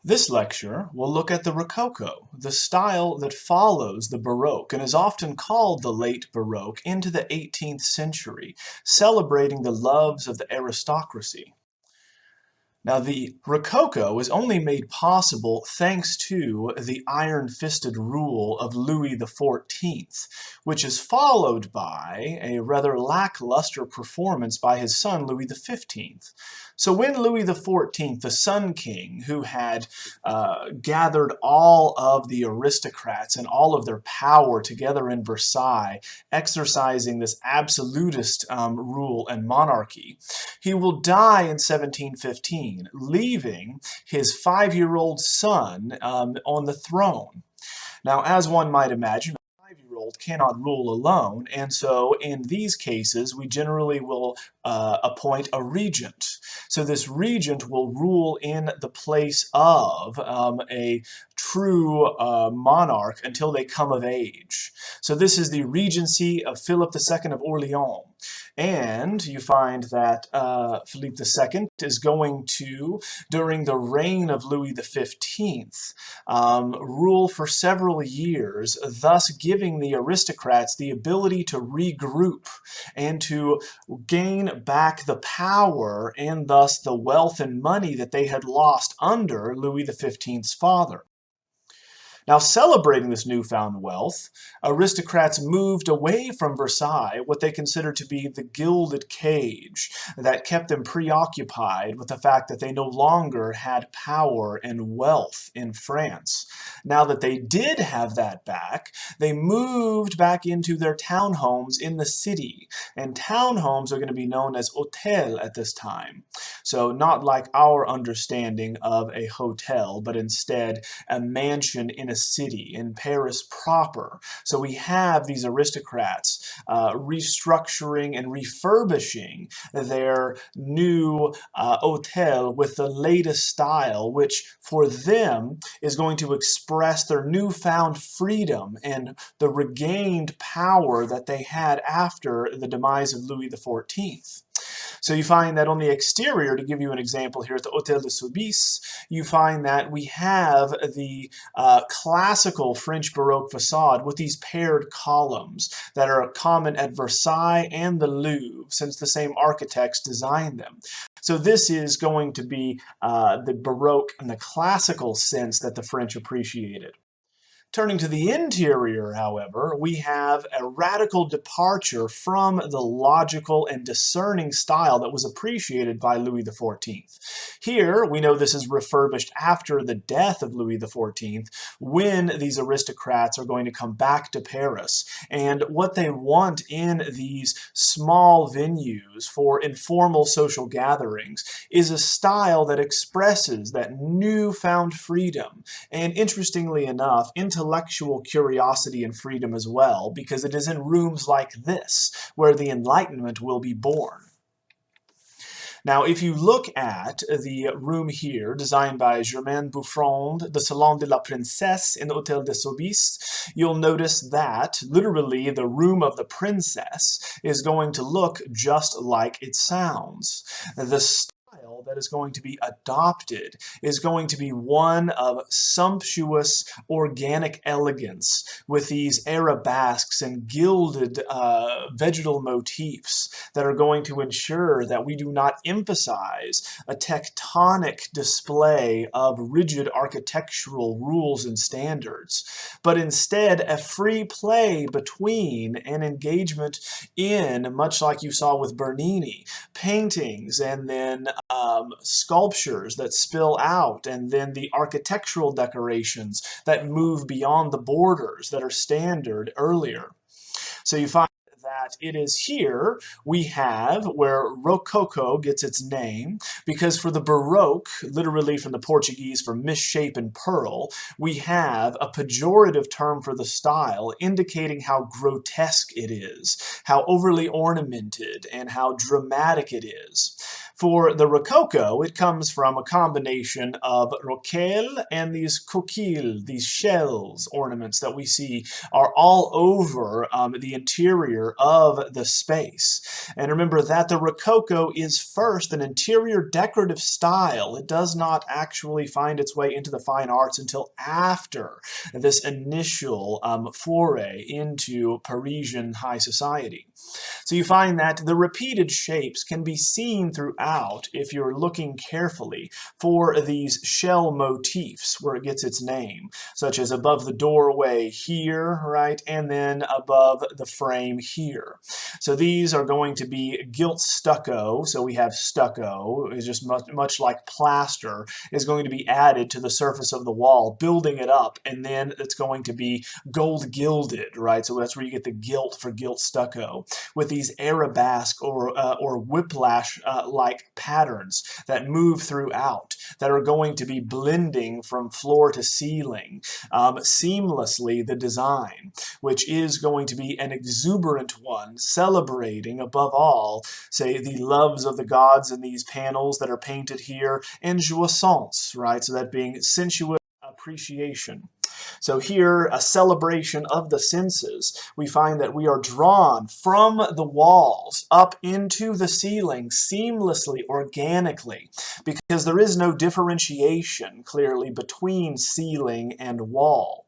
This lecture will look at the Rococo, the style that follows the Baroque and is often called the late Baroque into the 18th century, celebrating the loves of the aristocracy. Now, the Rococo was only made possible thanks to the iron-fisted rule of Louis XIV, which is followed by a rather lackluster performance by his son Louis XV. So when Louis XIV, the Sun King, who had gathered all of the aristocrats and all of their power together in Versailles, exercising this absolutist rule and monarchy, he will die in 1715, leaving his 5-year-old son on the throne. Now, as one might imagine, a 5-year-old cannot rule alone, and so in these cases, we generally will appoint a regent. So this regent will rule in the place of a true monarch until they come of age. So this is the regency of Philip II of Orleans. And you find that Philippe II is going to, during the reign of Louis XV, rule for several years, thus giving the aristocrats the ability to regroup and to gain back the power and thus the wealth and money that they had lost under Louis XV's father. Now, celebrating this newfound wealth, aristocrats moved away from Versailles, what they considered to be the gilded cage that kept them preoccupied with the fact that they no longer had power and wealth in France. Now that they did have that back, they moved back into their townhomes in the city, and townhomes are going to be known as hôtels at this time. So not like our understanding of a hotel, but instead a mansion in a city, in Paris proper. So we have these aristocrats restructuring and refurbishing their new hotel with the latest style, which for them is going to express their newfound freedom and the regained power that they had after the demise of Louis XIV. So you find that on the exterior, to give you an example here at the Hôtel de Soubise, you find that we have the classical French Baroque facade with these paired columns that are common at Versailles and the Louvre, since the same architects designed them. So this is going to be the Baroque in the classical sense that the French appreciated. Turning to the interior, however, we have a radical departure from the logical and discerning style that was appreciated by Louis XIV. Here, we know this is refurbished after the death of Louis XIV, when these aristocrats are going to come back to Paris. And what they want in these small venues for informal social gatherings is a style that expresses that newfound freedom. And interestingly enough, intellectual curiosity and freedom as well, because it is in rooms like this where the Enlightenment will be born. Now, if you look at the room here, designed by Germain Buffrond, the Salon de la Princesse in the Hôtel de Soubise, you'll notice that, literally, the room of the princess is going to look just like it sounds. The style that is going to be adopted is going to be one of sumptuous organic elegance with these arabesques and gilded vegetal motifs that are going to ensure that we do not emphasize a tectonic display of rigid architectural rules and standards, but instead a free play between an engagement in, much like you saw with Bernini, paintings and then sculptures that spill out, and then the architectural decorations that move beyond the borders that are standard earlier. So you find that it is here we have where Rococo gets its name, because for the Baroque, literally from the Portuguese for misshapen pearl, we have a pejorative term for the style indicating how grotesque it is, how overly ornamented, and how dramatic it is. For the Rococo, it comes from a combination of roquelle and these coquilles, these shells ornaments that we see are all over the interior of the space. And remember that the Rococo is first an interior decorative style. It does not actually find its way into the fine arts until after this initial foray into Parisian high society. So you find that the repeated shapes can be seen throughout if you're looking carefully for these shell motifs where it gets its name, such as above the doorway here, right, and then above the frame here. So these are going to be gilt stucco. So we have stucco, is just much like plaster, is going to be added to the surface of the wall, building it up, and then it's going to be gold gilded, right? So that's where you get the gilt for gilt stucco, with these arabesque or whiplash-like patterns that move throughout, that are going to be blending from floor to ceiling seamlessly the design, which is going to be an exuberant one, celebrating above all, say, the loves of the gods in these panels that are painted here, and jouissance, right? So that being sensuous appreciation. So here, a celebration of the senses, we find that we are drawn from the walls up into the ceiling seamlessly, organically, because there is no differentiation clearly between ceiling and wall.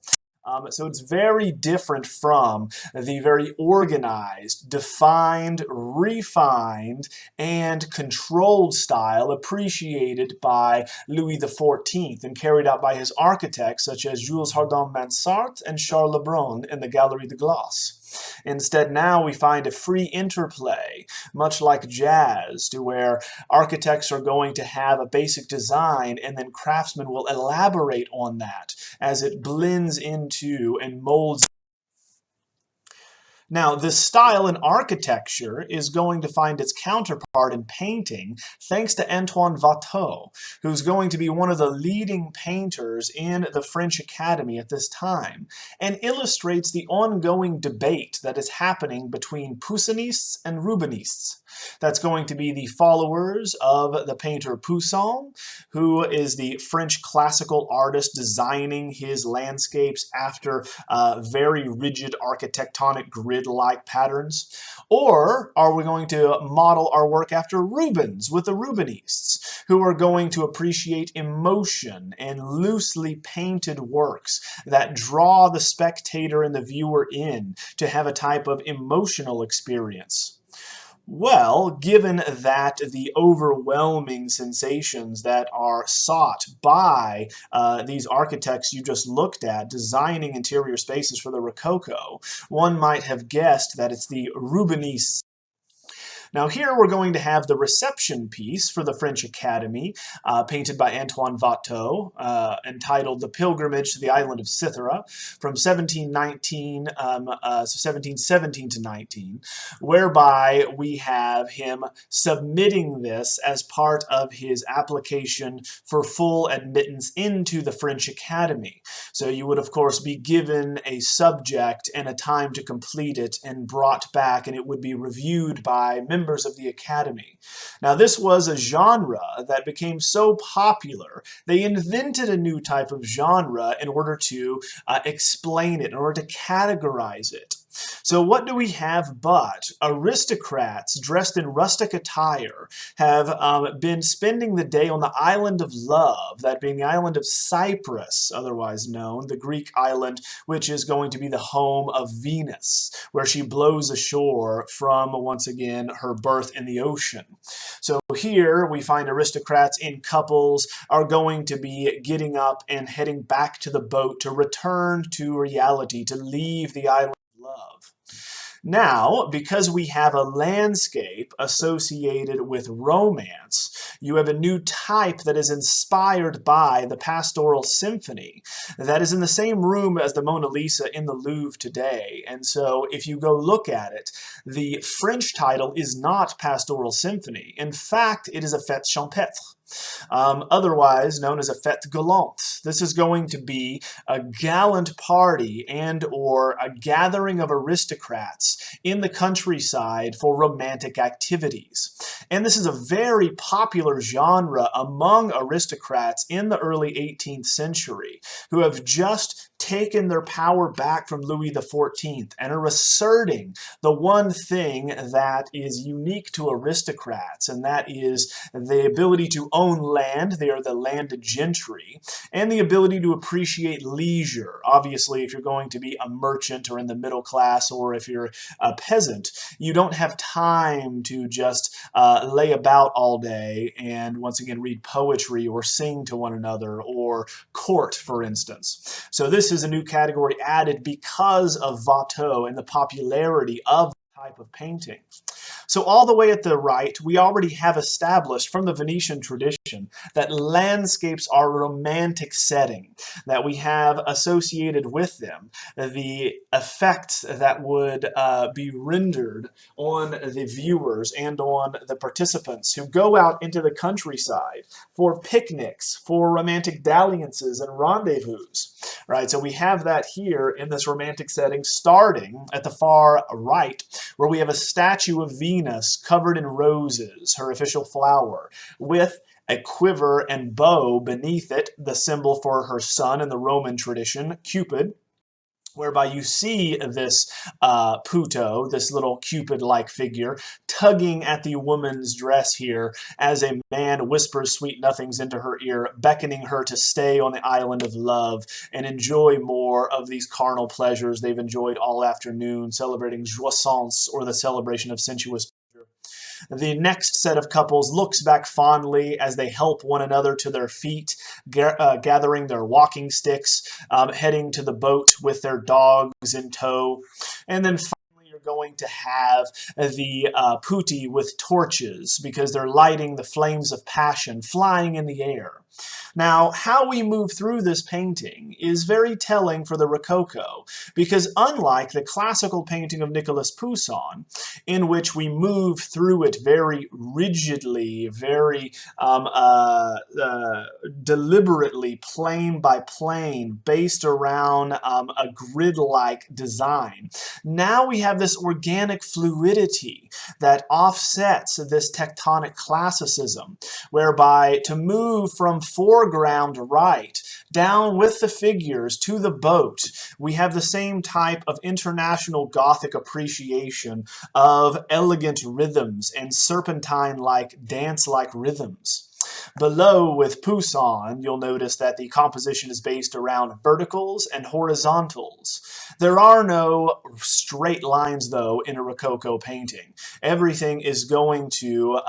So it's very different from the very organized, defined, refined, and controlled style appreciated by Louis XIV and carried out by his architects such as Jules Hardin-Mansart and Charles Lebrun in the Galerie de Glace. Instead, now we find a free interplay, much like jazz, to where architects are going to have a basic design and then craftsmen will elaborate on that as it blends into and molds. Now, this style in architecture is going to find its counterpart in painting thanks to Antoine Watteau, who's going to be one of the leading painters in the French Academy at this time, and illustrates the ongoing debate that is happening between Poussinists and Rubenists. That's going to be the followers of the painter Poussin, who is the French classical artist designing his landscapes after very rigid architectonic grid-like patterns. Or are we going to model our work after Rubens with the Rubenists, who are going to appreciate emotion and loosely painted works that draw the spectator and the viewer in to have a type of emotional experience? Well, given that the overwhelming sensations that are sought by these architects you just looked at, designing interior spaces for the Rococo, one might have guessed that it's the Rubenists. Now here we're going to have the reception piece for the French Academy, painted by Antoine Watteau, entitled The Pilgrimage to the Island of Cythera, from 1717 to 19, whereby we have him submitting this as part of his application for full admittance into the French Academy. So you would, of course, be given a subject and a time to complete it and brought back, and it would be reviewed by members of the Academy. Now, this was a genre that became so popular, they invented a new type of genre in order to explain it, in order to categorize it. So what do we have but aristocrats dressed in rustic attire have been spending the day on the island of love, that being the island of Cyprus, otherwise known, the Greek island, which is going to be the home of Venus, where she blows ashore from, once again, her birth in the ocean. So here we find aristocrats in couples are going to be getting up and heading back to the boat to return to reality, to leave the island of love. Now, because we have a landscape associated with romance, you have a new type that is inspired by the Pastoral Symphony that is in the same room as the Mona Lisa in the Louvre today. And so if you go look at it, the French title is not Pastoral Symphony. In fact, it is a Fête Champêtre. otherwise known as a fête galante. This is going to be a gallant party and or a gathering of aristocrats in the countryside for romantic activities. And this is a very popular genre among aristocrats in the early 18th century who have just taken their power back from Louis XIV and are asserting the one thing that is unique to aristocrats, and that is the ability to own land. They are the landed gentry, and the ability to appreciate leisure. Obviously, if you're going to be a merchant or in the middle class, or if you're a peasant, you don't have time to just lay about all day and once again read poetry or sing to one another or court, for instance. So this is a new category added because of Watteau and the popularity of the type of painting. So all the way at the right, we already have established from the Venetian tradition that landscapes are a romantic setting, that we have associated with them the effects that would be rendered on the viewers and on the participants who go out into the countryside for picnics, for romantic dalliances and rendezvous, right? So we have that here in this romantic setting, starting at the far right, where we have a statue of Venus covered in roses, her official flower, with a quiver and bow beneath it, the symbol for her son in the Roman tradition, Cupid, whereby you see this Puto, this little Cupid-like figure, tugging at the woman's dress here as a man whispers sweet nothings into her ear, beckoning her to stay on the island of love and enjoy more of these carnal pleasures they've enjoyed all afternoon, celebrating jouissance, or the celebration of sensuous pleasure. The next set of couples looks back fondly as they help one another to their feet, gathering their walking sticks, heading to the boat with their dogs in tow. And then finally, you're going to have the putti with torches because they're lighting the flames of passion flying in the air. Now, how we move through this painting is very telling for the Rococo, because unlike the classical painting of Nicolas Poussin, in which we move through it very rigidly, very deliberately, plane by plane, based around a grid-like design, now we have this organic fluidity that offsets this tectonic classicism, whereby to move from foreground right down with the figures to the boat, we have the same type of international Gothic appreciation of elegant rhythms and serpentine-like, dance-like rhythms. Below, with Poussin, you'll notice that the composition is based around verticals and horizontals. There are no straight lines, though, in a Rococo painting. Everything is going to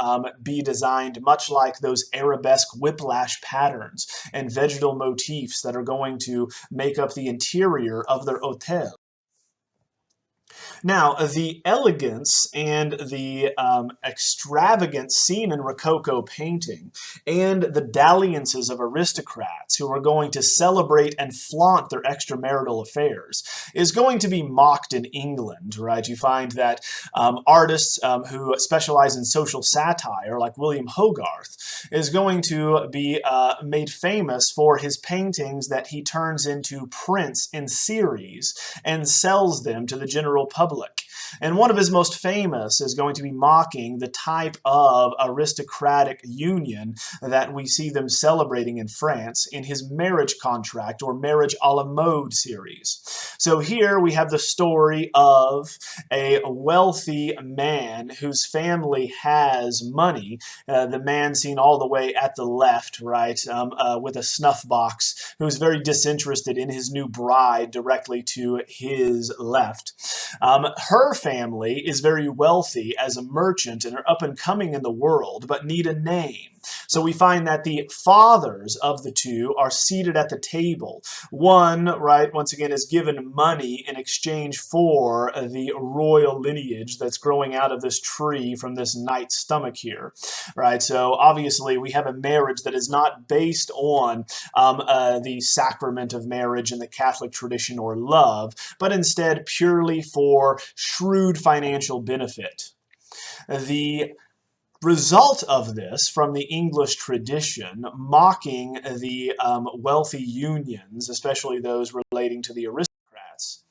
be designed much like those arabesque whiplash patterns and vegetal motifs that are going to make up the interior of their hôtel. Now, the elegance and the extravagance seen in Rococo painting and the dalliances of aristocrats who are going to celebrate and flaunt their extramarital affairs is going to be mocked in England, right? You find that artists who specialize in social satire, like William Hogarth, is going to be made famous for his paintings that he turns into prints in series and sells them to the general public. And one of his most famous is going to be mocking the type of aristocratic union that we see them celebrating in France in his marriage contract or marriage a la mode series. So here we have the story of a wealthy man whose family has money, the man seen all the way at the left, right, with a snuff box, who's very disinterested in his new bride directly to his left. Her family is very wealthy as a merchant and are up and coming in the world, but need a name. So we find that the fathers of the two are seated at the table. One, right, once again, is given money in exchange for the royal lineage that's growing out of this tree from this knight's stomach here, right? So obviously we have a marriage that is not based on the sacrament of marriage in the Catholic tradition or love, but instead purely for shrewd financial benefit. The Result of this from the English tradition, mocking the wealthy unions, especially those relating to the aristocrats,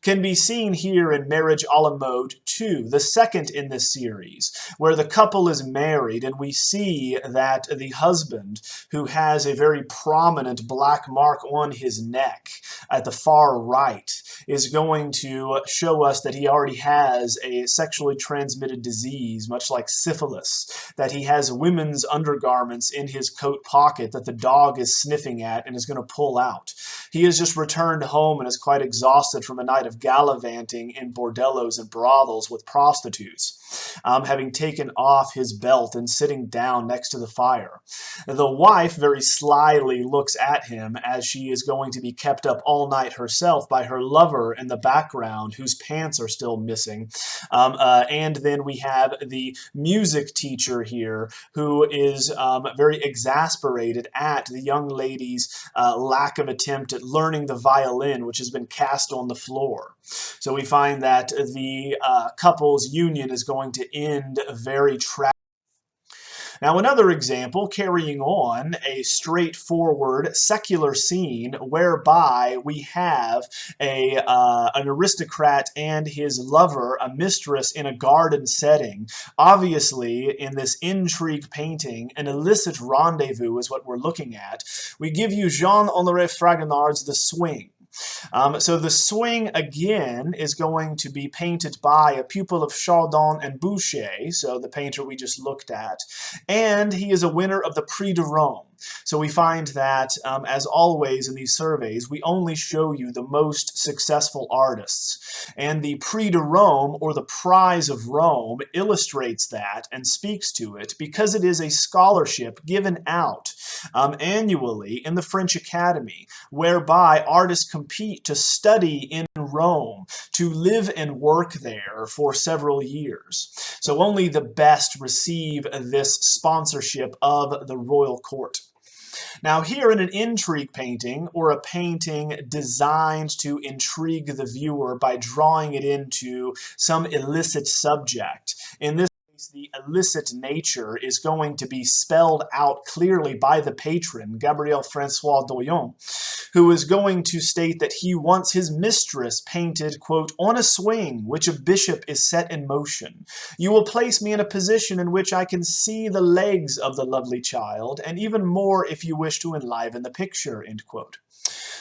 can be seen here in Marriage a la Mode 2, the second in this series, where the couple is married and we see that the husband, who has a very prominent black mark on his neck at the far right, is going to show us that he already has a sexually transmitted disease, much like syphilis, that he has women's undergarments in his coat pocket that the dog is sniffing at and is going to pull out. He has just returned home and is quite exhausted from a night of gallivanting in bordellos and brothels with prostitutes, having taken off his belt and sitting down next to the fire. The wife very slyly looks at him as she is going to be kept up all night herself by her lover in the background, whose pants are still missing. And then we have the music teacher here, who is very exasperated at the young lady's lack of attempt at learning the violin, which has been cast on the floor. So we find that the couple's union is going to end very tragically. Now, another example, carrying on a straightforward secular scene whereby we have an aristocrat and his lover, a mistress, in a garden setting. Obviously, in this intrigue painting, an illicit rendezvous is what we're looking at. We give you Jean-Honoré Fragonard's The Swing. So the swing, again, is going to be painted by a pupil of Chardin and Boucher, so the painter we just looked at, and he is a winner of the Prix de Rome. So we find that, as always in these surveys, we only show you the most successful artists. And the Prix de Rome, or the Prize of Rome, illustrates that and speaks to it because it is a scholarship given out annually in the French Academy, whereby artists compete to study in Rome, to live and work there for several years. So only the best receive this sponsorship of the royal court. Now here in an intrigue painting, or a painting designed to intrigue the viewer by drawing it into some illicit subject, in this case the illicit nature is going to be spelled out clearly by the patron, Gabriel Francois Doyon, who is going to state that he wants his mistress painted, quote, on a swing which a bishop is set in motion. You will place me in a position in which I can see the legs of the lovely child, and even more if you wish to enliven the picture, end quote.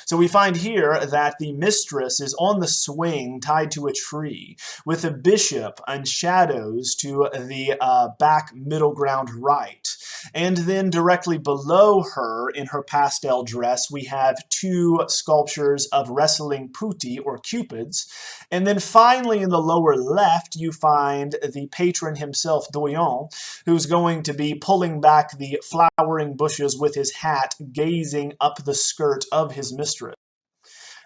So we find here that the mistress is on the swing tied to a tree with a bishop and shadows to the back middle ground right. And then directly below her in her pastel dress we have two sculptures of wrestling putti or cupids. And then finally in the lower left you find the patron himself, Doyon, who's going to be pulling back the flowering bushes with his hat, gazing up the skirt of his mistress.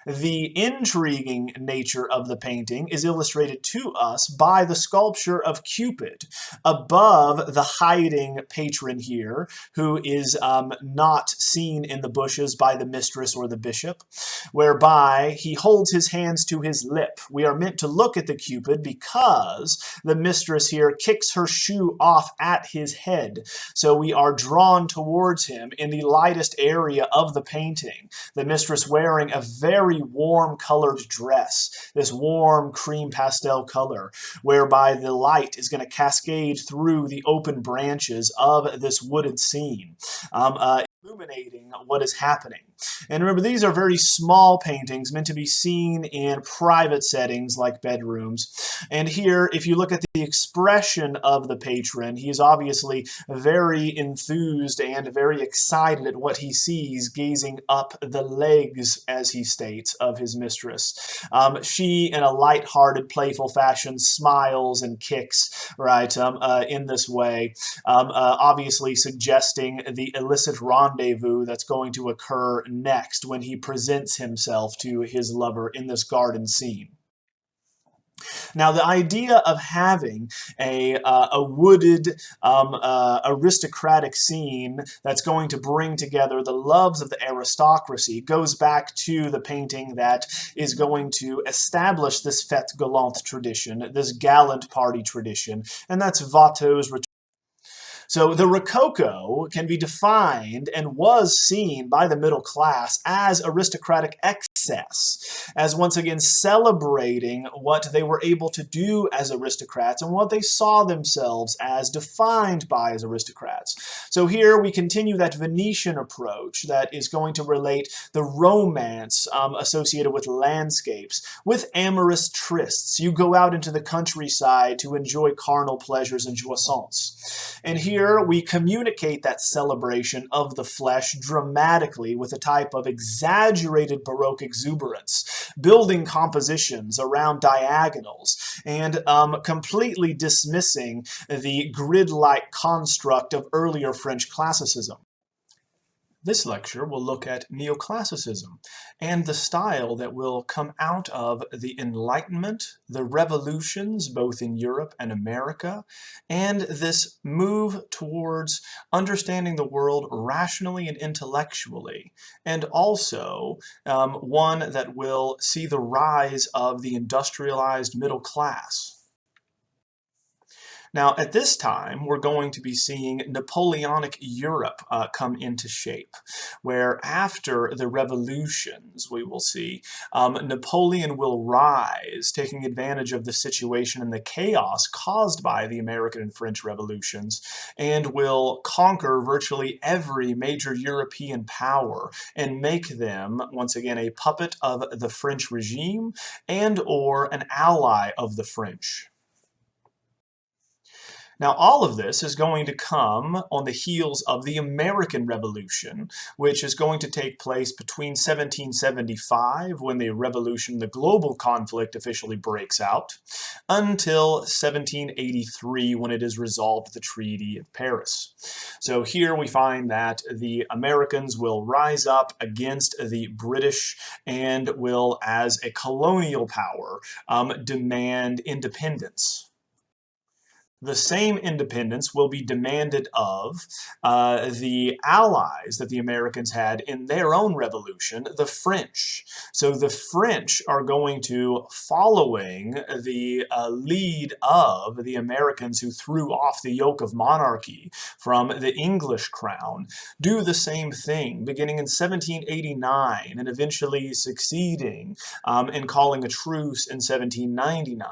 The intriguing nature of the painting is illustrated to us by the sculpture of Cupid above the hiding patron here, who is not seen in the bushes by the mistress or the bishop, whereby he holds his hands to his lip. We are meant to look at the Cupid because the mistress here kicks her shoe off at his head. So we are drawn towards him in the lightest area of the painting. The mistress wearing a very warm colored dress, this warm cream pastel color, whereby the light is going to cascade through the open branches of this wooded scene, illuminating what is happening. And remember, these are very small paintings meant to be seen in private settings like bedrooms. And here, if you look at the expression of the patron, he is obviously very enthused and very excited at what he sees, gazing up the legs, as he states, of his mistress. She, in a light-hearted, playful fashion, smiles and kicks, right, in this way, obviously suggesting the illicit rendezvous that's going to occur next when he presents himself to his lover in this garden scene. Now, the idea of having a wooded, aristocratic scene that's going to bring together the loves of the aristocracy goes back to the painting that is going to establish this fête galante tradition, this gallant party tradition, and that's Watteau's So the Rococo can be defined and was seen by the middle class as aristocratic excess, as once again celebrating what they were able to do as aristocrats and what they saw themselves as defined by as aristocrats. So here we continue that Venetian approach that is going to relate the romance associated with landscapes, with amorous trysts. You go out into the countryside to enjoy carnal pleasures and jouissance. And here we communicate that celebration of the flesh dramatically with a type of exaggerated Baroque exuberance, building compositions around diagonals, and completely dismissing the grid-like construct of earlier French classicism. This lecture will look at Neoclassicism and the style that will come out of the Enlightenment, the revolutions both in Europe and America, and this move towards understanding the world rationally and intellectually, and also one that will see the rise of the industrialized middle class. Now, at this time, we're going to be seeing Napoleonic Europe come into shape, where after the revolutions, we will see, Napoleon will rise, taking advantage of the situation and the chaos caused by the American and French revolutions, and will conquer virtually every major European power and make them, once again, a puppet of the French regime and or an ally of the French. Now, all of this is going to come on the heels of the American Revolution, which is going to take place between 1775, when the revolution, the global conflict, officially breaks out, until 1783, when it is resolved the Treaty of Paris. So here we find that the Americans will rise up against the British and will, as a colonial power, demand independence. The same independence will be demanded of the allies that the Americans had in their own revolution, the French. So the French are going to, following the lead of the Americans who threw off the yoke of monarchy from the English crown, do the same thing, beginning in 1789 and eventually succeeding in calling a truce in 1799.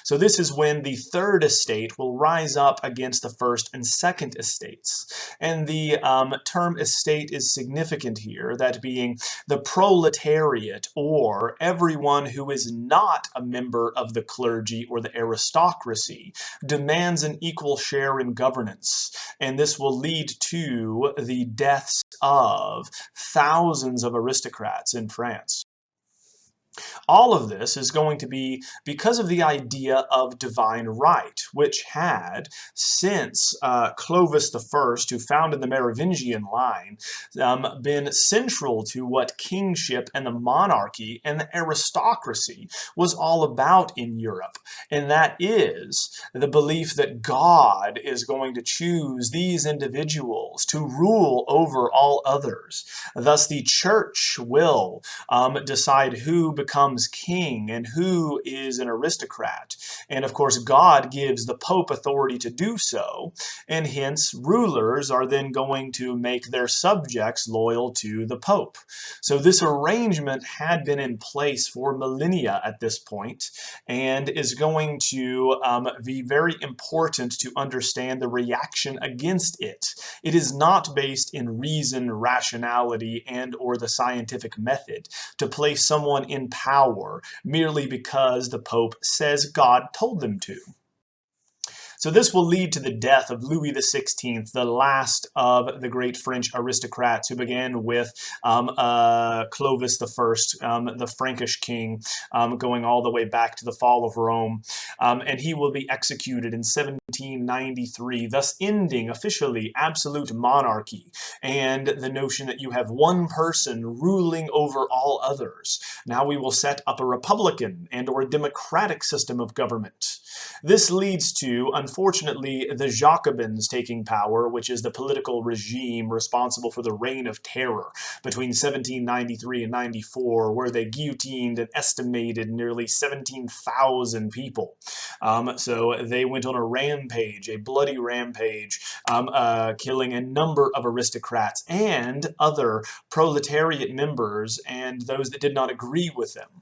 So this is when the Third Estate will rise up against the First and Second Estates. And the term estate is significant here, that being the proletariat, or everyone who is not a member of the clergy or the aristocracy, demands an equal share in governance. And this will lead to the deaths of thousands of aristocrats in France. All of this is going to be because of the idea of divine right, which had, since Clovis I, who founded the Merovingian line, been central to what kingship and the monarchy and the aristocracy was all about in Europe. And that is the belief that God is going to choose these individuals to rule over all others. Thus, the church will decide who becomes king and who is an aristocrat. And of course, God gives the Pope authority to do so, and hence rulers are then going to make their subjects loyal to the Pope. So this arrangement had been in place for millennia at this point, and is going to be very important to understand the reaction against it. It is not based in reason, rationality, and or the scientific method to place someone in power merely because the Pope says God told them to. So this will lead to the death of Louis XVI, the last of the great French aristocrats, who began with Clovis I, the Frankish king, going all the way back to the fall of Rome. And he will be executed in 1793, thus ending officially absolute monarchy and the notion that you have one person ruling over all others. Now we will set up a republican and or a democratic system of government. This leads to, unfortunately, unfortunately, the Jacobins taking power, which is the political regime responsible for the Reign of Terror between 1793 and 94, where they guillotined an estimated nearly 17,000 people. So they went on a rampage, a bloody rampage, killing a number of aristocrats and other proletariat members and those that did not agree with them.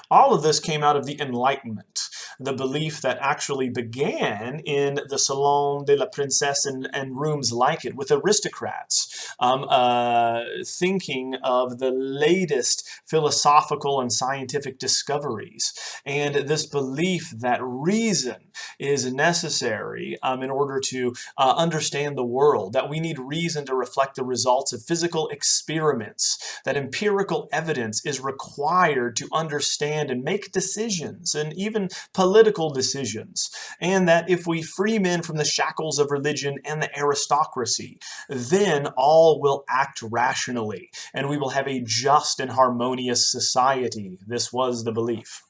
All of this came out of the Enlightenment, the belief that actually began in the Salon de la Princesse and rooms like it, with aristocrats thinking of the latest philosophical and scientific discoveries, and this belief that reason is necessary in order to understand the world, that we need reason to reflect the results of physical experiments, that empirical evidence is required to understand and make decisions, and even political decisions, and that if we free men from the shackles of religion and the aristocracy, then all will act rationally, and we will have a just and harmonious society. This was the belief.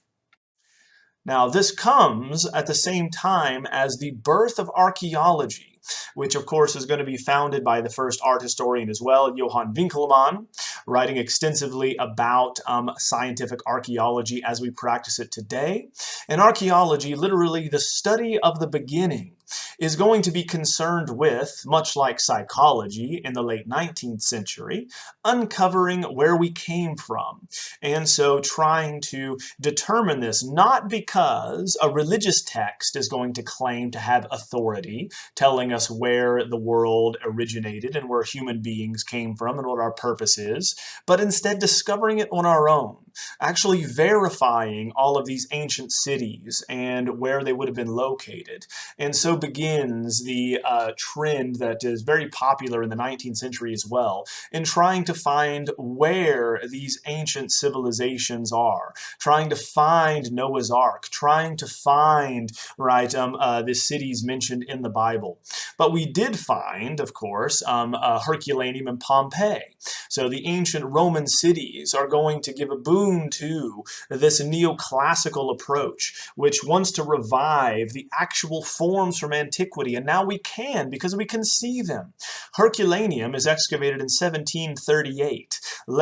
Now, this comes at the same time as the birth of archaeology, which of course is going to be founded by the first art historian as well, Johann Winckelmann, writing extensively about scientific archaeology as we practice it today. And archaeology, literally the study of the beginning, is going to be concerned with, much like psychology in the late 19th century, uncovering where we came from. And so trying to determine this, not because a religious text is going to claim to have authority, telling us where the world originated and where human beings came from and what our purpose is, but instead discovering it on our own, actually verifying all of these ancient cities and where they would have been located. And so begins the trend that is very popular in the 19th century as well, in trying to find where these ancient civilizations are, trying to find Noah's Ark, trying to find, right, the cities mentioned in the Bible. But we did find, of course, Herculaneum and Pompeii. So the ancient Roman cities are going to give a boon to this neoclassical approach, which wants to revive the actual forms from antiquity, and now we can, because we can see them. Herculaneum is excavated in 1738,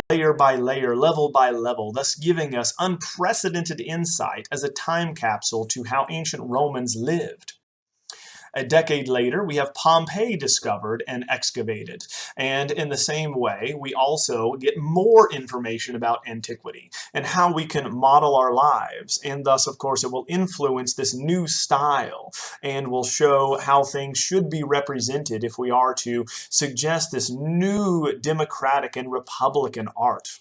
layer by layer, level by level, thus giving us unprecedented insight as a time capsule to how ancient Romans lived. A decade later, we have Pompeii discovered and excavated. And in the same way, we also get more information about antiquity and how we can model our lives. And thus, of course, it will influence this new style and will show how things should be represented if we are to suggest this new democratic and republican art.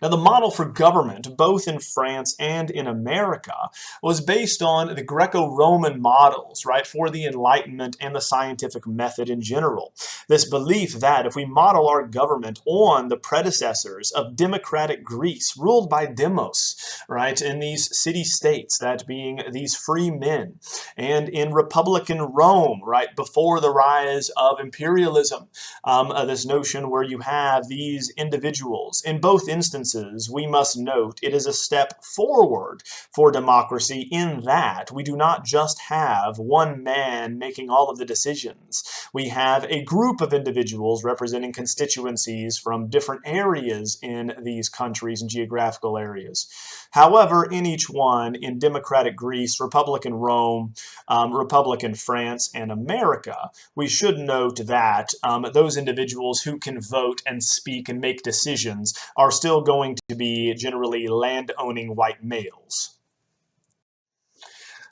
Now, the model for government, both in France and in America, was based on the Greco-Roman models, right, for the Enlightenment and the scientific method in general. This belief that if we model our government on the predecessors of democratic Greece, ruled by demos, right, in these city-states, that being these free men, and in republican Rome, right, before the rise of imperialism, this notion where you have these individuals, in both instances, we must note it is a step forward for democracy in that we do not just have one man making all of the decisions. We have a group of individuals representing constituencies from different areas in these countries and geographical areas. However, in each one, in democratic Greece, republican Rome, republican France, and America, we should note that those individuals who can vote and speak and make decisions are still going to be generally land-owning white males.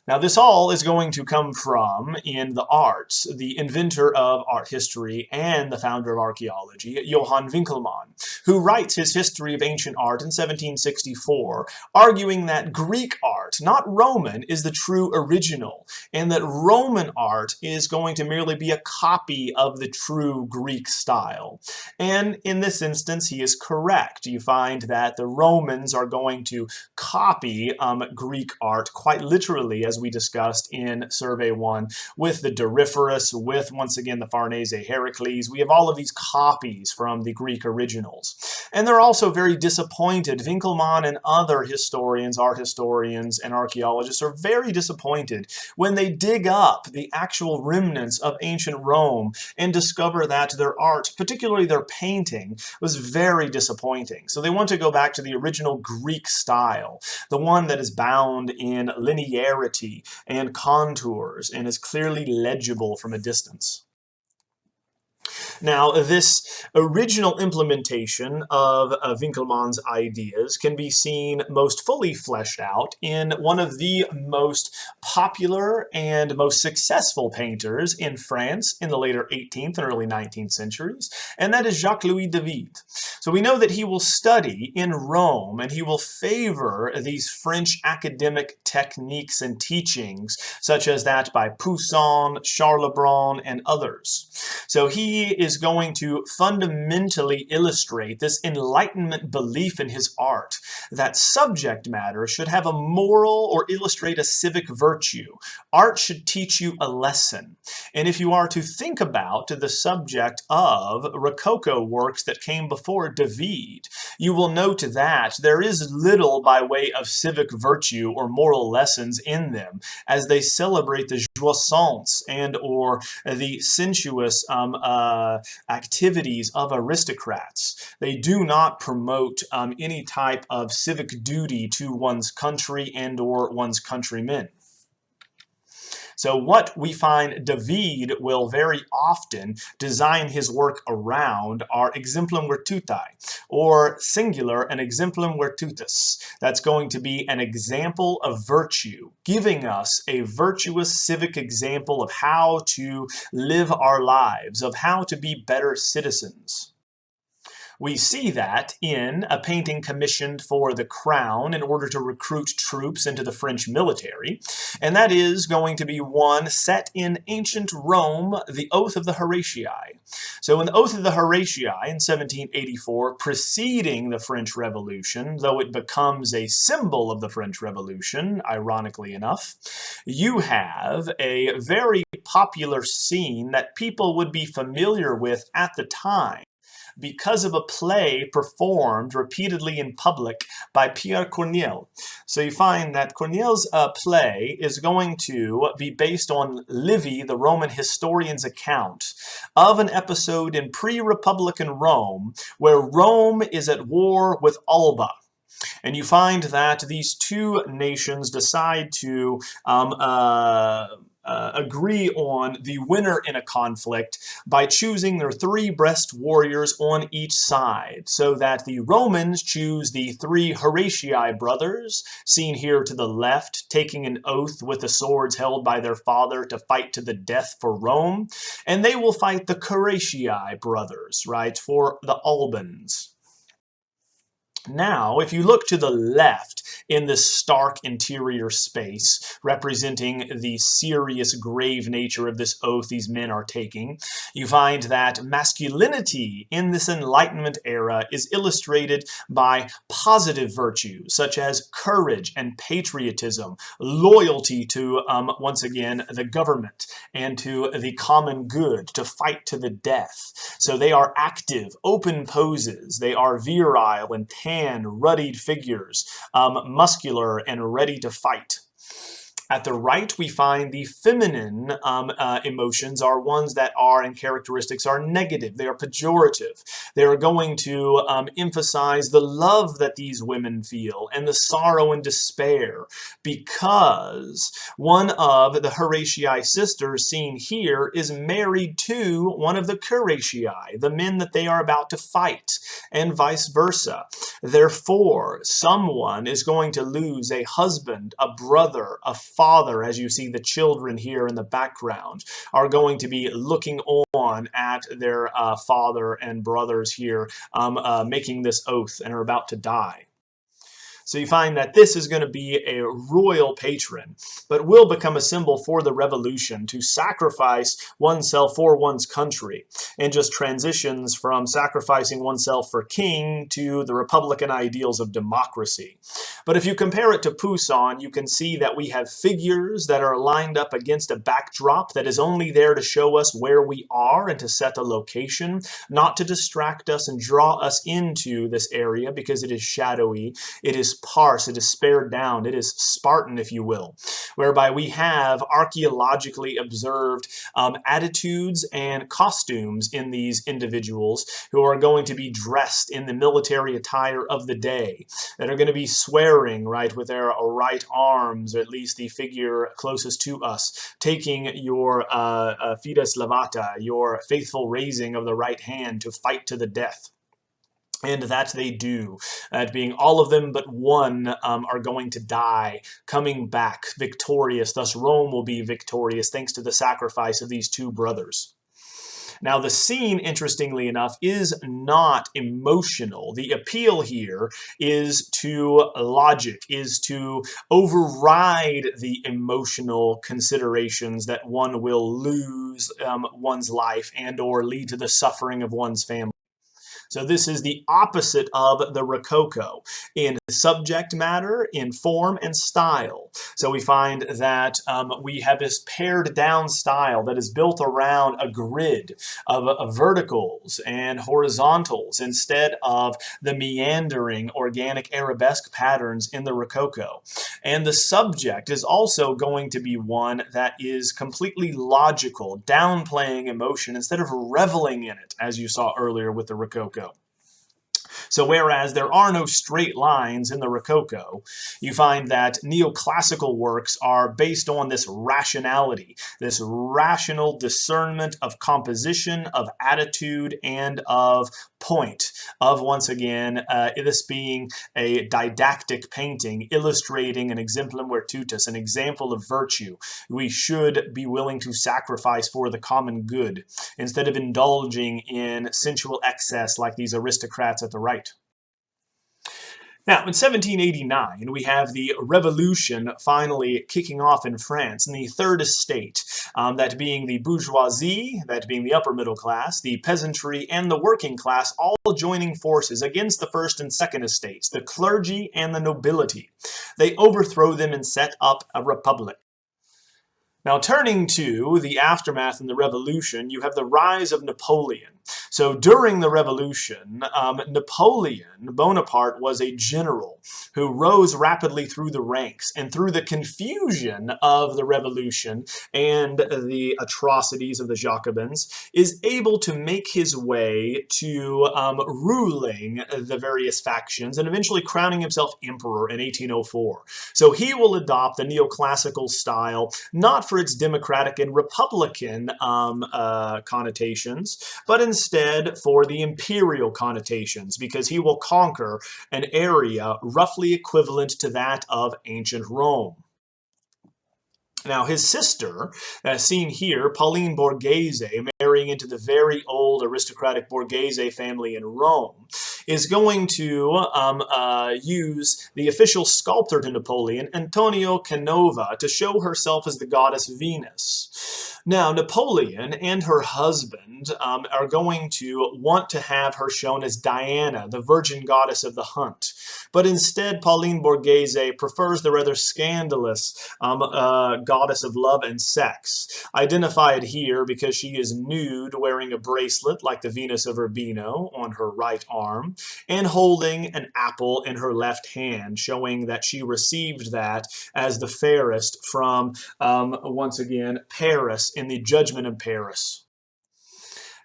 Now, this all is going to come from, in the arts, the inventor of art history and the founder of archaeology, Johann Winckelmann, who writes his History of Ancient Art in 1764, arguing that Greek art, not Roman, is the true original, and that Roman art is going to merely be a copy of the true Greek style. And in this instance, he is correct. You find that the Romans are going to copy Greek art quite literally, as we discussed in Survey 1, with the Doryphorus, with, once again, the Farnese Heracles. We have all of these copies from the Greek originals. And they're also very disappointed. Winkelmann and other historians, art historians, and archaeologists are very disappointed when they dig up the actual remnants of ancient Rome and discover that their art, particularly their painting, was very disappointing. So they want to go back to the original Greek style, the one that is bound in linearity and contours and is clearly legible from a distance. Now, this original implementation of Winkelmann's ideas can be seen most fully fleshed out in one of the most popular and most successful painters in France in the later 18th and early 19th centuries, and that is Jacques-Louis David. So we know that he will study in Rome and he will favor these French academic techniques and teachings, such as that by Poussin, Charles Lebrun, and others. So he is going to fundamentally illustrate this Enlightenment belief in his art that subject matter should have a moral or illustrate a civic virtue. Art should teach you a lesson. And if you are to think about the subject of Rococo works that came before David, you will note that there is little by way of civic virtue or moral lessons in them, as they celebrate the jouissance and or the sensuous activities of aristocrats. They do not promote any type of civic duty to one's country and or one's countrymen. So what we find David will very often design his work around are exemplum virtutae, or singular, an exemplum virtutis. That's going to be an example of virtue, giving us a virtuous civic example of how to live our lives, of how to be better citizens. We see that in a painting commissioned for the crown in order to recruit troops into the French military, and that is going to be one set in ancient Rome, the Oath of the Horatii. So in the Oath of the Horatii in 1784, preceding the French Revolution, though it becomes a symbol of the French Revolution, ironically enough, you have a very popular scene that people would be familiar with at the time, because of a play performed repeatedly in public by Pierre Corneille. So you find that Corneille's play is going to be based on Livy, the Roman historian's account of an episode in pre-Republican Rome where Rome is at war with Alba. And you find that these two nations decide to agree on the winner in a conflict by choosing their three breast warriors on each side, so that the Romans choose the three Horatii brothers, seen here to the left, taking an oath with the swords held by their father to fight to the death for Rome, and they will fight the Horatii brothers, right, for the Albans. Now, if you look to the left in this stark interior space, representing the serious, grave nature of this oath these men are taking, you find that masculinity in this Enlightenment era is illustrated by positive virtues, such as courage and patriotism, loyalty to, once again, the government and to the common good, to fight to the death. So they are active, open poses, they are virile and ruddied figures, muscular and ready to fight. At the right, we find the feminine emotions are ones that are, and characteristics are negative. They are pejorative. They are going to emphasize the love that these women feel and the sorrow and despair, because one of the Horatii sisters seen here is married to one of the Horatii, the men that they are about to fight, and vice versa. Therefore, someone is going to lose a husband, a brother, a father, as you see the children here in the background, are going to be looking on at their father and brothers here making this oath and are about to die. So you find that this is going to be a royal patron, but will become a symbol for the revolution to sacrifice oneself for one's country, and just transitions from sacrificing oneself for king to the republican ideals of democracy. But if you compare it to Poussin, you can see that we have figures that are lined up against a backdrop that is only there to show us where we are and to set a location, not to distract us and draw us into this area because it is shadowy, it is sparse, it is spared down, it is Spartan, if you will, whereby we have archaeologically observed attitudes and costumes in these individuals who are going to be dressed in the military attire of the day, that are going to be swearing, right, with their right arms, or at least the figure closest to us, taking your fides levata, your faithful raising of the right hand to fight to the death. And that they do, being all of them but one are going to die, coming back victorious. Thus Rome will be victorious thanks to the sacrifice of these two brothers. Now the scene, interestingly enough, is not emotional. The appeal here is to logic, is to override the emotional considerations that one will lose one's life and or lead to the suffering of one's family. So this is the opposite of the Rococo in subject matter, in form, and style. So we find that we have this pared down style that is built around a grid of verticals and horizontals instead of the meandering organic arabesque patterns in the Rococo. And the subject is also going to be one that is completely logical, downplaying emotion instead of reveling in it, as you saw earlier with the Rococo. So whereas there are no straight lines in the Rococo, you find that neoclassical works are based on this rationality, this rational discernment of composition, of attitude, and of point, of, once again, this being a didactic painting, illustrating an exemplum virtutis, an example of virtue. We should be willing to sacrifice for the common good, instead of indulging in sensual excess like these aristocrats at the right. Now, in 1789, we have the revolution finally kicking off in France, in the Third Estate, that being the bourgeoisie, that being the upper middle class, the peasantry, and the working class, all joining forces against the First and Second Estates, the clergy and the nobility. They overthrow them and set up a republic. Now, turning to the aftermath in the revolution, you have the rise of Napoleon. So during the revolution, Napoleon Bonaparte was a general who rose rapidly through the ranks, and through the confusion of the revolution and the atrocities of the Jacobins, is able to make his way to ruling the various factions and eventually crowning himself emperor in 1804. So he will adopt the neoclassical style, not for its democratic and republican connotations, but instead for the imperial connotations, because he will conquer an area roughly equivalent to that of ancient Rome. Now, his sister, seen here, Pauline Borghese, marrying into the very old aristocratic Borghese family in Rome, is going to use the official sculptor to Napoleon, Antonio Canova, to show herself as the goddess Venus. Now, Napoleon and her husband are going to want to have her shown as Diana, the virgin goddess of the hunt. But instead, Pauline Borghese prefers the rather scandalous goddess of love and sex, identified here because she is nude, wearing a bracelet like the Venus of Urbino on her right arm, and holding an apple in her left hand, showing that she received that as the fairest from, once again, Paris, in the Judgment of Paris.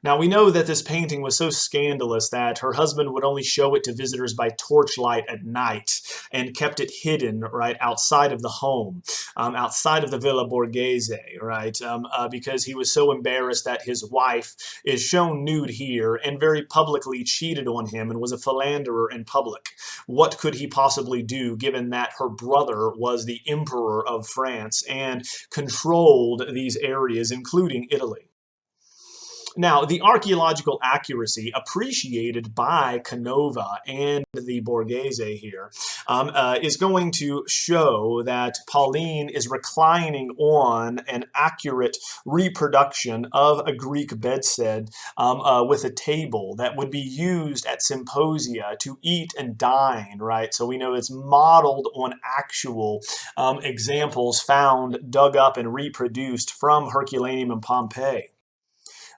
Now, we know that this painting was so scandalous that her husband would only show it to visitors by torchlight at night and kept it hidden, right, outside of the home, outside of the Villa Borghese, right, because he was so embarrassed that his wife is shown nude here and very publicly cheated on him and was a philanderer in public. What could he possibly do, given that her brother was the emperor of France and controlled these areas, including Italy? Now, the archaeological accuracy appreciated by Canova and the Borghese here is going to show that Pauline is reclining on an accurate reproduction of a Greek bedstead with a table that would be used at symposia to eat and dine, right? So we know it's modeled on actual examples found, dug up, and reproduced from Herculaneum and Pompeii.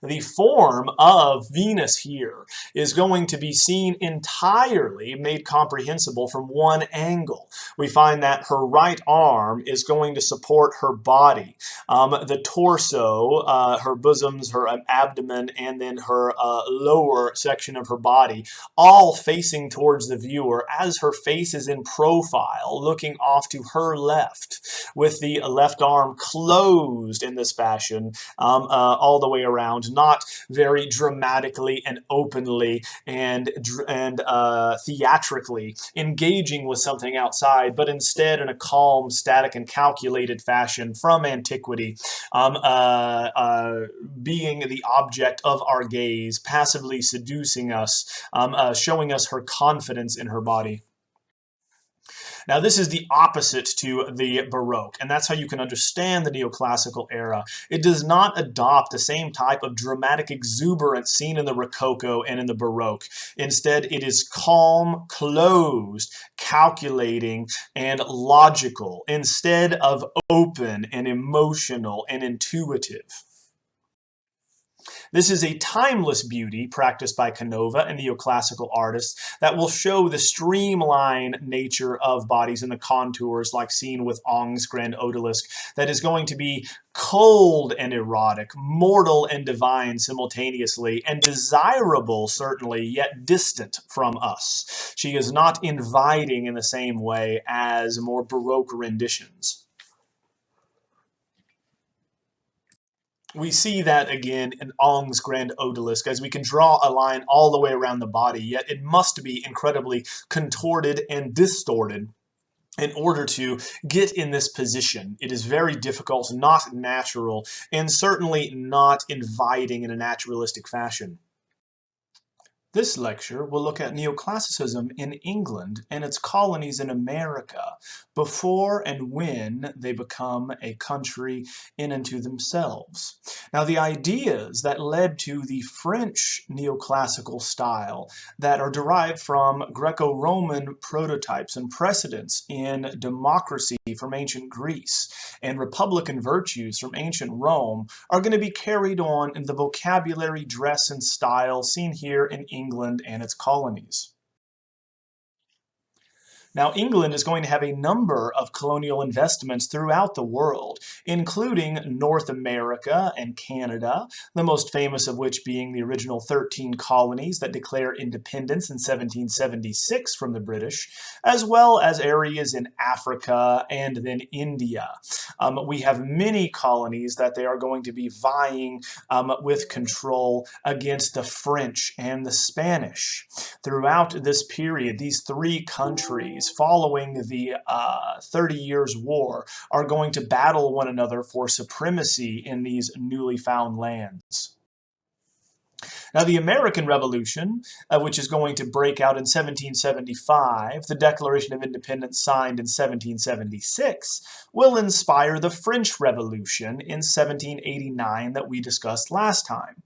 The form of Venus here is going to be seen entirely made comprehensible from one angle. We find that her right arm is going to support her body, the torso, her bosoms, her abdomen, and then her lower section of her body, all facing towards the viewer as her face is in profile, looking off to her left, with the left arm closed in this fashion all the way around, not very dramatically and openly and theatrically engaging with something outside, but instead in a calm, static, and calculated fashion from antiquity, being the object of our gaze, passively seducing us, showing us her confidence in her body. Now, this is the opposite to the Baroque, and that's how you can understand the neoclassical era. It does not adopt the same type of dramatic exuberance seen in the Rococo and in the Baroque. Instead, it is calm, closed, calculating, and logical, instead of open and emotional and intuitive. This is a timeless beauty practiced by Canova and neoclassical artists that will show the streamline nature of bodies and the contours like seen with Ingres' Grand Odalisque that is going to be cold and erotic, mortal and divine simultaneously, and desirable certainly, yet distant from us. She is not inviting in the same way as more Baroque renditions. We see that again in Ingres' Grand Odalisque, as we can draw a line all the way around the body, yet it must be incredibly contorted and distorted in order to get in this position. It is very difficult, not natural, and certainly not inviting in a naturalistic fashion. This lecture will look at Neoclassicism in England and its colonies in America before and when they become a country in and to themselves. Now, the ideas that led to the French neoclassical style that are derived from Greco-Roman prototypes and precedents in democracy from ancient Greece and republican virtues from ancient Rome are going to be carried on in the vocabulary, dress, and style seen here in England and its colonies. Now, England is going to have a number of colonial investments throughout the world, including North America and Canada, the most famous of which being the original 13 colonies that declare independence in 1776 from the British, as well as areas in Africa and then India. We have many colonies that they are going to be vying with control against the French and the Spanish. Throughout this period, these three countries following the 30 Years' War are going to battle one another for supremacy in these newly found lands. Now, the American Revolution, which is going to break out in 1775, the Declaration of Independence signed in 1776, will inspire the French Revolution in 1789 that we discussed last time.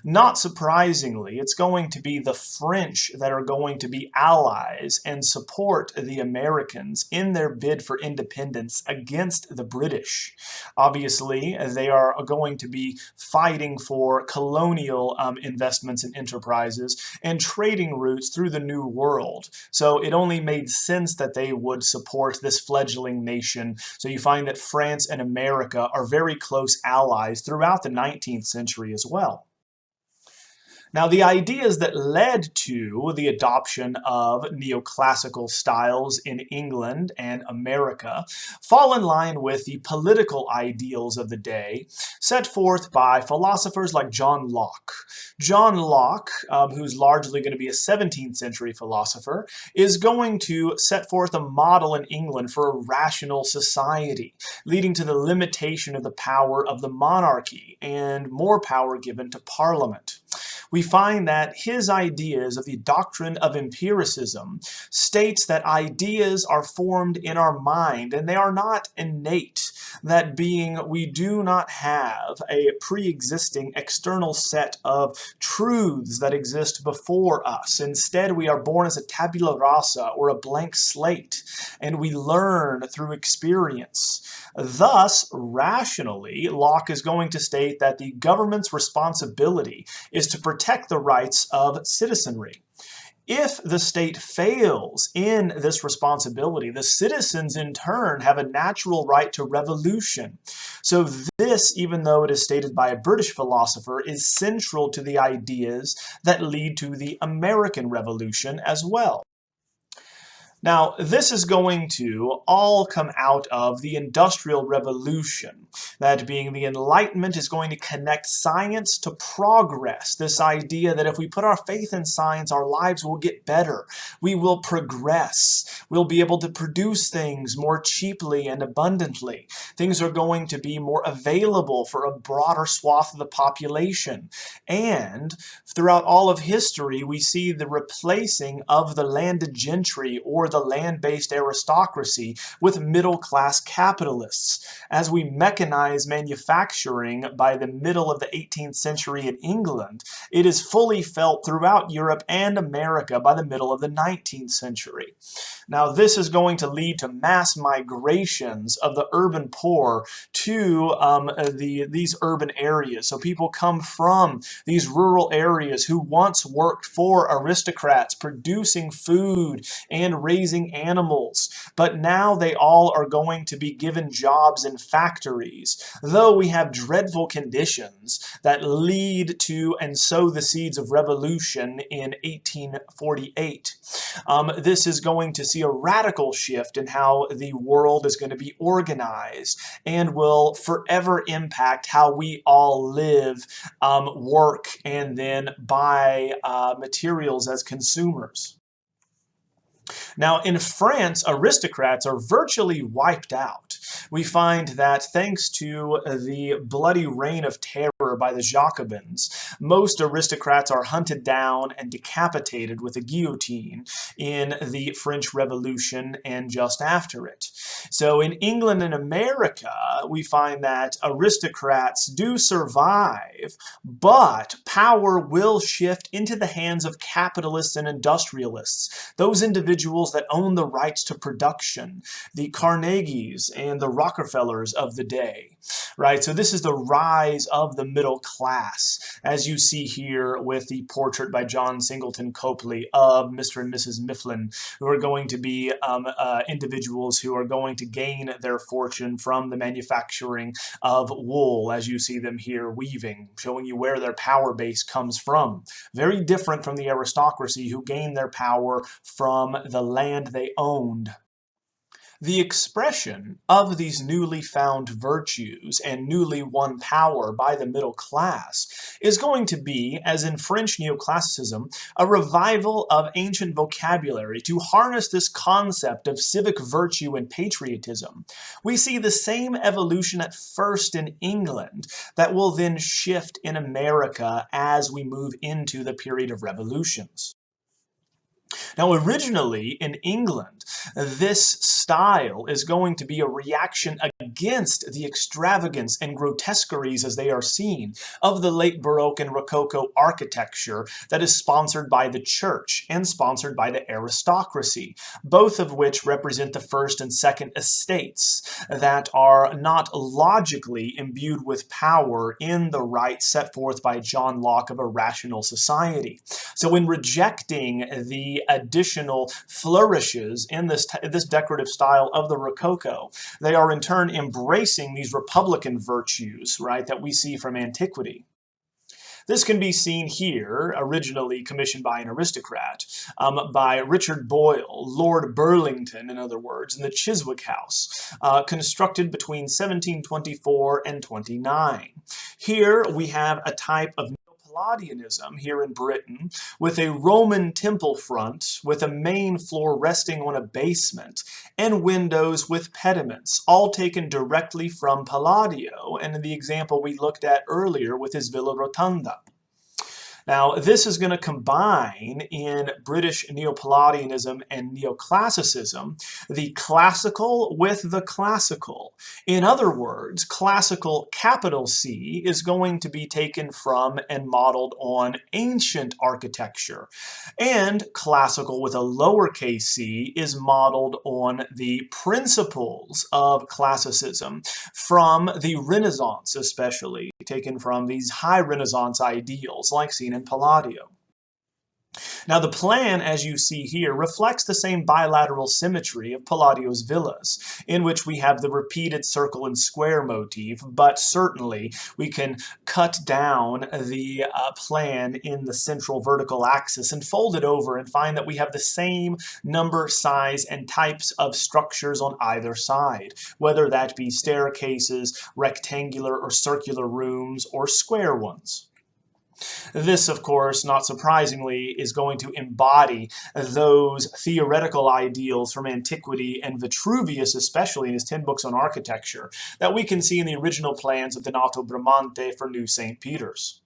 Not surprisingly, it's going to be the French that are going to be allies and support the Americans in their bid for independence against the British. Obviously, they are going to be fighting for colonial investments and enterprises and trading routes through the New World. So it only made sense that they would support this fledgling nation. So you find that France and America are very close allies throughout the 19th century as well. Now, the ideas that led to the adoption of neoclassical styles in England and America fall in line with the political ideals of the day set forth by philosophers like John Locke. John Locke, who's largely going to be a 17th century philosopher, is going to set forth a model in England for a rational society, leading to the limitation of the power of the monarchy and more power given to Parliament. We find that his ideas of the doctrine of empiricism states that ideas are formed in our mind and they are not innate, that being we do not have a pre-existing external set of truths that exist before us. Instead, we are born as a tabula rasa or a blank slate, and we learn through experience. Thus, rationally, Locke is going to state that the government's responsibility is to protect the rights of citizenry. If the state fails in this responsibility, the citizens in turn have a natural right to revolution. So this, even though it is stated by a British philosopher, is central to the ideas that lead to the American Revolution as well. Now, this is going to all come out of the Industrial Revolution. That being, the Enlightenment is going to connect science to progress. This idea that if we put our faith in science, our lives will get better. We will progress. We'll be able to produce things more cheaply and abundantly. Things are going to be more available for a broader swath of the population. And throughout all of history, we see the replacing of the landed gentry or the land-based aristocracy with middle-class capitalists. As we mechanize manufacturing by the middle of the 18th century in England, it is fully felt throughout Europe and America by the middle of the 19th century. Now, this is going to lead to mass migrations of the urban poor to these urban areas. So people come from these rural areas who once worked for aristocrats, producing food and raising animals, but now they all are going to be given jobs in factories, though we have dreadful conditions that lead to and sow the seeds of revolution in 1848. This is going to see a radical shift in how the world is going to be organized and will forever impact how we all live, work, and then buy materials as consumers. Now, in France, aristocrats are virtually wiped out. We find that thanks to the bloody reign of terror by the Jacobins, most aristocrats are hunted down and decapitated with a guillotine in the French Revolution and just after it. So in England and America, we find that aristocrats do survive, but power will shift into the hands of capitalists and industrialists, those individuals that own the rights to production, the Carnegies and the Rockefellers of the day, right? So this is the rise of the middle class, as you see here with the portrait by John Singleton Copley of Mr. and Mrs. Mifflin, who are going to be individuals who are going to gain their fortune from the manufacturing of wool, as you see them here weaving, showing you where their power base comes from. Very different from the aristocracy who gained their power from the land they owned. The expression of these newly found virtues and newly won power by the middle class is going to be, as in French neoclassicism, a revival of ancient vocabulary to harness this concept of civic virtue and patriotism. We see the same evolution at first in England that will then shift in America as we move into the period of revolutions. Now, originally in England, this style is going to be a reaction against the extravagance and grotesqueries as they are seen of the late Baroque and Rococo architecture that is sponsored by the church and sponsored by the aristocracy, both of which represent the first and second estates that are not logically imbued with power in the right set forth by John Locke of a rational society. So in rejecting the additional flourishes in this decorative style of the Rococo, they are in turn embracing these republican virtues, right, that we see from antiquity. This can be seen here, originally commissioned by an aristocrat, by Richard Boyle, Lord Burlington, in other words, in the Chiswick House, constructed between 1724 and 29. Here we have a type of Palladianism here in Britain, with a Roman temple front with a main floor resting on a basement and windows with pediments, all taken directly from Palladio and in the example we looked at earlier with his Villa Rotonda. Now, this is going to combine in British Neo-Palladianism and Neoclassicism the classical with the classical. In other words, classical capital C is going to be taken from and modeled on ancient architecture, and classical with a lowercase c is modeled on the principles of classicism from the Renaissance, especially taken from these high Renaissance ideals like seen in Palladio. Now the plan, as you see here, reflects the same bilateral symmetry of Palladio's villas, in which we have the repeated circle and square motif, but certainly we can cut down the plan in the central vertical axis and fold it over and find that we have the same number, size, and types of structures on either side, whether that be staircases, rectangular or circular rooms, or square ones. This, of course, not surprisingly, is going to embody those theoretical ideals from antiquity and Vitruvius, especially in his 10 books on architecture, that we can see in the original plans of Donato Bramante for New St. Peter's.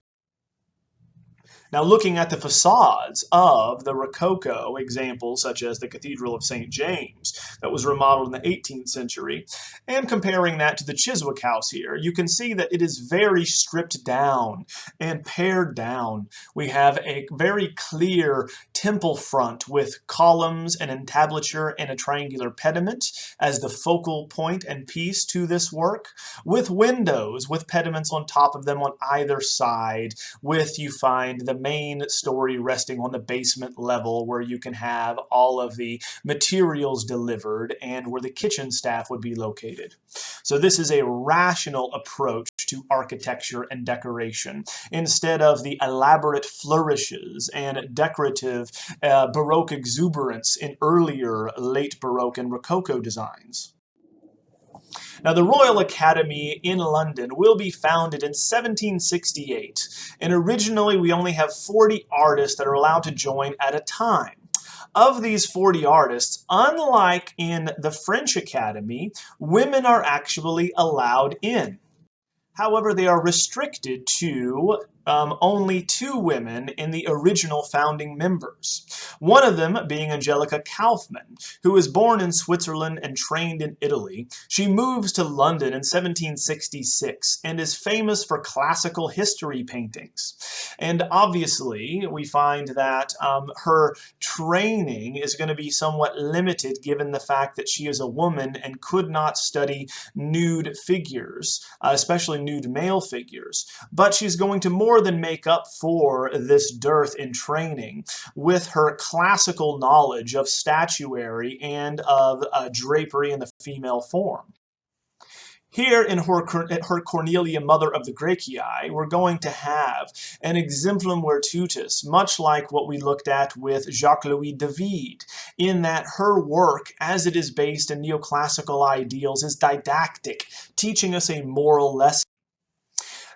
Now, looking at the facades of the Rococo examples, such as the Cathedral of St. James, that was remodeled in the 18th century, and comparing that to the Chiswick House here, you can see that it is very stripped down and pared down. We have a very clear temple front with columns, an entablature, and a triangular pediment as the focal point and piece to this work, with windows with pediments on top of them on either side, with, you find, the main story resting on the basement level where you can have all of the materials delivered and where the kitchen staff would be located. So this is a rational approach to architecture and decoration, instead of the elaborate flourishes and decorative Baroque exuberance in earlier late Baroque and Rococo designs. Now, the Royal Academy in London will be founded in 1768, and originally we only have 40 artists that are allowed to join at a time. Of these 40 artists, unlike in the French Academy, women are actually allowed in. However, they are restricted to only 2 women in the original founding members. One of them being Angelica Kauffmann, who was born in Switzerland and trained in Italy. She moves to London in 1766 and is famous for classical history paintings. And obviously, we find that her training is going to be somewhat limited given the fact that she is a woman and could not study nude figures, especially nude male figures. But she's going to more than make up for this dearth in training with her classical knowledge of statuary and of drapery in the female form. Here in her Cornelia, Mother of the Graecii, we're going to have an exemplum virtutis, much like what we looked at with Jacques-Louis David, in that her work, as it is based in neoclassical ideals, is didactic, teaching us a moral lesson.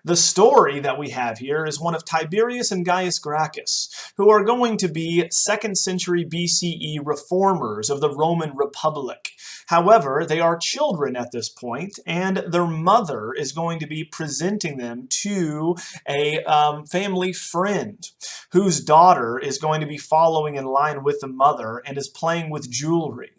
The story that we have here is one of Tiberius and Gaius Gracchus, who are going to be 2nd century BCE reformers of the Roman Republic. However, they are children at this point, and their mother is going to be presenting them to a family friend, whose daughter is going to be following in line with the mother and is playing with jewelry.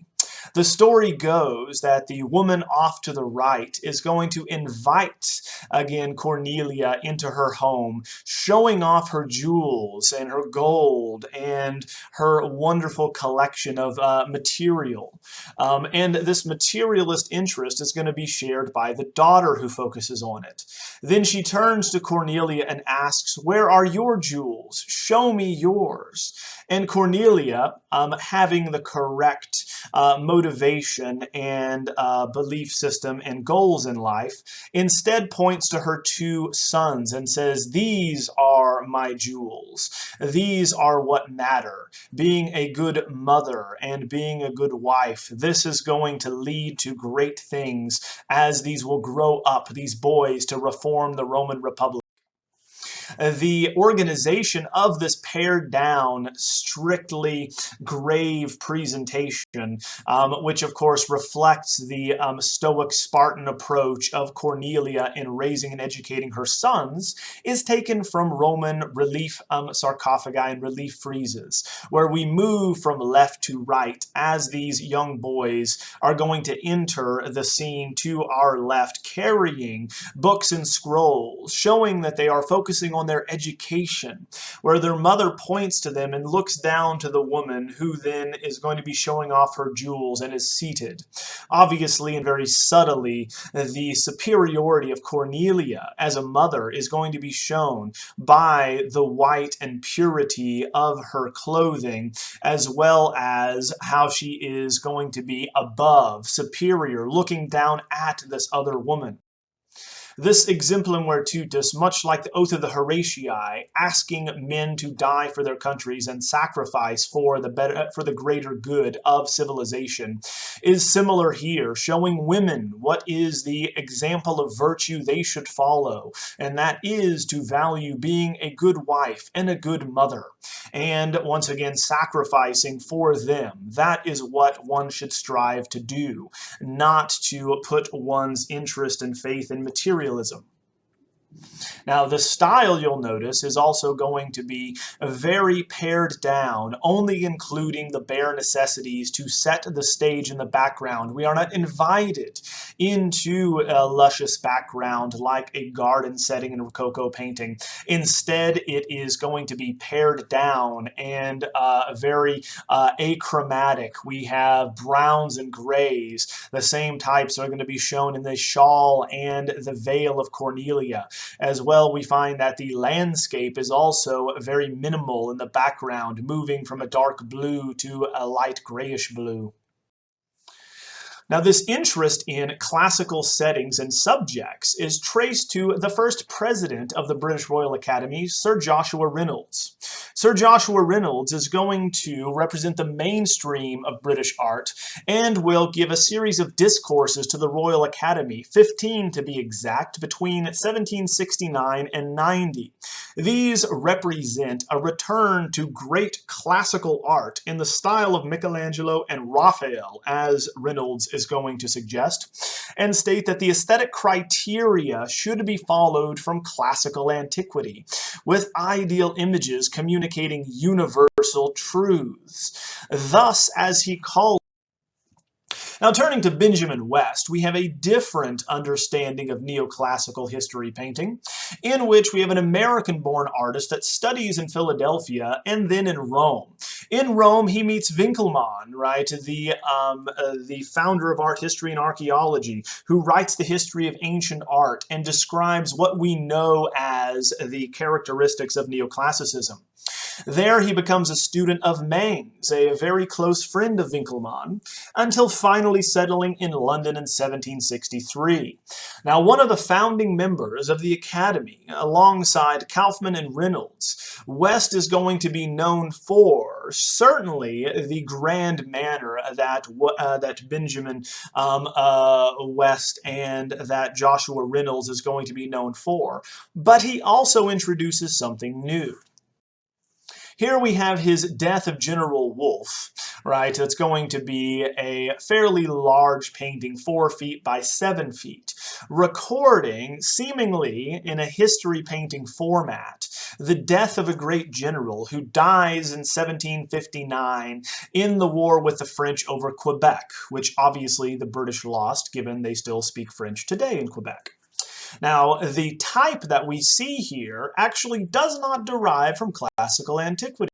The story goes that the woman off to the right is going to invite, again, Cornelia into her home, showing off her jewels and her gold and her wonderful collection of material. And this materialist interest is going to be shared by the daughter who focuses on it. Then she turns to Cornelia and asks, "Where are your jewels? Show me yours." And Cornelia, having the correct motivation and belief system and goals in life, instead points to her two sons and says, "These are my jewels. These are what matter. Being a good mother and being a good wife, this is going to lead to great things as these will grow up, these boys, to reform the Roman Republic." The organization of this pared down, strictly grave presentation, which of course reflects the Stoic Spartan approach of Cornelia in raising and educating her sons, is taken from Roman relief sarcophagi and relief friezes, where we move from left to right as these young boys are going to enter the scene to our left, carrying books and scrolls, showing that they are focusing on their education, where their mother points to them and looks down to the woman who then is going to be showing off her jewels and is seated. Obviously and very subtly, the superiority of Cornelia as a mother is going to be shown by the white and purity of her clothing, as well as how she is going to be above, superior, looking down at this other woman. This exemplum virtutis, much like the oath of the Horatii, asking men to die for their countries and sacrifice for the greater good of civilization, is similar here, showing women what is the example of virtue they should follow, and that is to value being a good wife and a good mother, and once again sacrificing for them. That is what one should strive to do, not to put one's interest and faith in materialism. Now, the style, you'll notice, is also going to be very pared down, only including the bare necessities to set the stage in the background. We are not invited into a luscious background like a garden setting in Rococo painting. Instead, it is going to be pared down and very achromatic. We have browns and grays. The same types are going to be shown in the shawl and the veil of Cornelia. As well, we find that the landscape is also very minimal in the background, moving from a dark blue to a light grayish blue. Now, this interest in classical settings and subjects is traced to the first president of the British Royal Academy, Sir Joshua Reynolds. Sir Joshua Reynolds is going to represent the mainstream of British art and will give a series of discourses to the Royal Academy, 15 to be exact, between 1769 and 90. These represent a return to great classical art in the style of Michelangelo and Raphael, as Reynolds is going to suggest, and state that the aesthetic criteria should be followed from classical antiquity, with ideal images communicating universal truths. Thus, as he calls. Now, turning to Benjamin West, we have a different understanding of neoclassical history painting, in which we have an American-born artist that studies in Philadelphia and then in Rome. In Rome, he meets Winckelmann, right, the founder of art history and archaeology, who writes the history of ancient art and describes what we know as the characteristics of neoclassicism. There he becomes a student of Mengs, a very close friend of Winckelmann, until finally settling in London in 1763. Now, one of the founding members of the Academy, alongside Kaufman and Reynolds, West is going to be known for certainly the grand manner that Benjamin West and that Joshua Reynolds is going to be known for, but he also introduces something new. Here we have his Death of General Wolfe, right? That's going to be a fairly large painting, 4 feet by 7 feet, recording, seemingly in a history painting format, the death of a great general who dies in 1759 in the war with the French over Quebec, which obviously the British lost, given they still speak French today in Quebec. Now, the type that we see here actually does not derive from classical antiquity.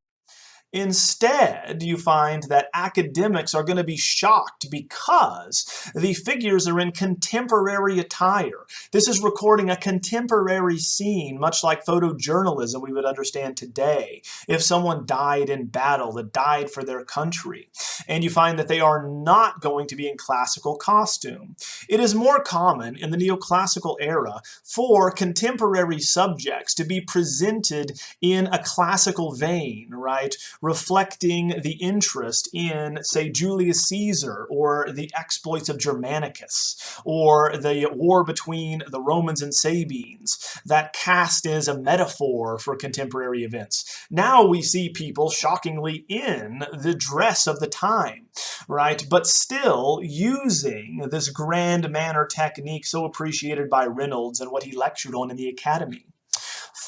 Instead, you find that academics are going to be shocked because the figures are in contemporary attire. This is recording a contemporary scene, much like photojournalism we would understand today. If someone died in battle, that died for their country, and you find that they are not going to be in classical costume. It is more common in the neoclassical era for contemporary subjects to be presented in a classical vein, right? Reflecting the interest in, say, Julius Caesar or the exploits of Germanicus or the war between the Romans and Sabines, that cast as a metaphor for contemporary events. Now we see people shockingly in the dress of the time, right? But still using this grand manner technique so appreciated by Reynolds and what he lectured on in the Academy.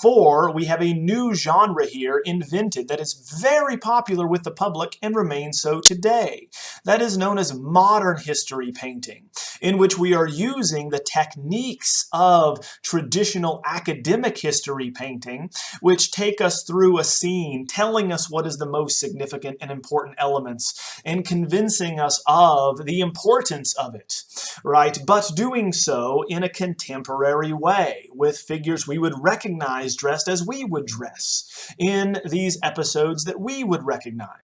For we have a new genre here invented that is very popular with the public and remains so today. That is known as modern history painting, in which we are using the techniques of traditional academic history painting, which take us through a scene, telling us what is the most significant and important elements, and convincing us of the importance of it, right? But doing so in a contemporary way, with figures we would recognize dressed as we would dress in these episodes that we would recognize.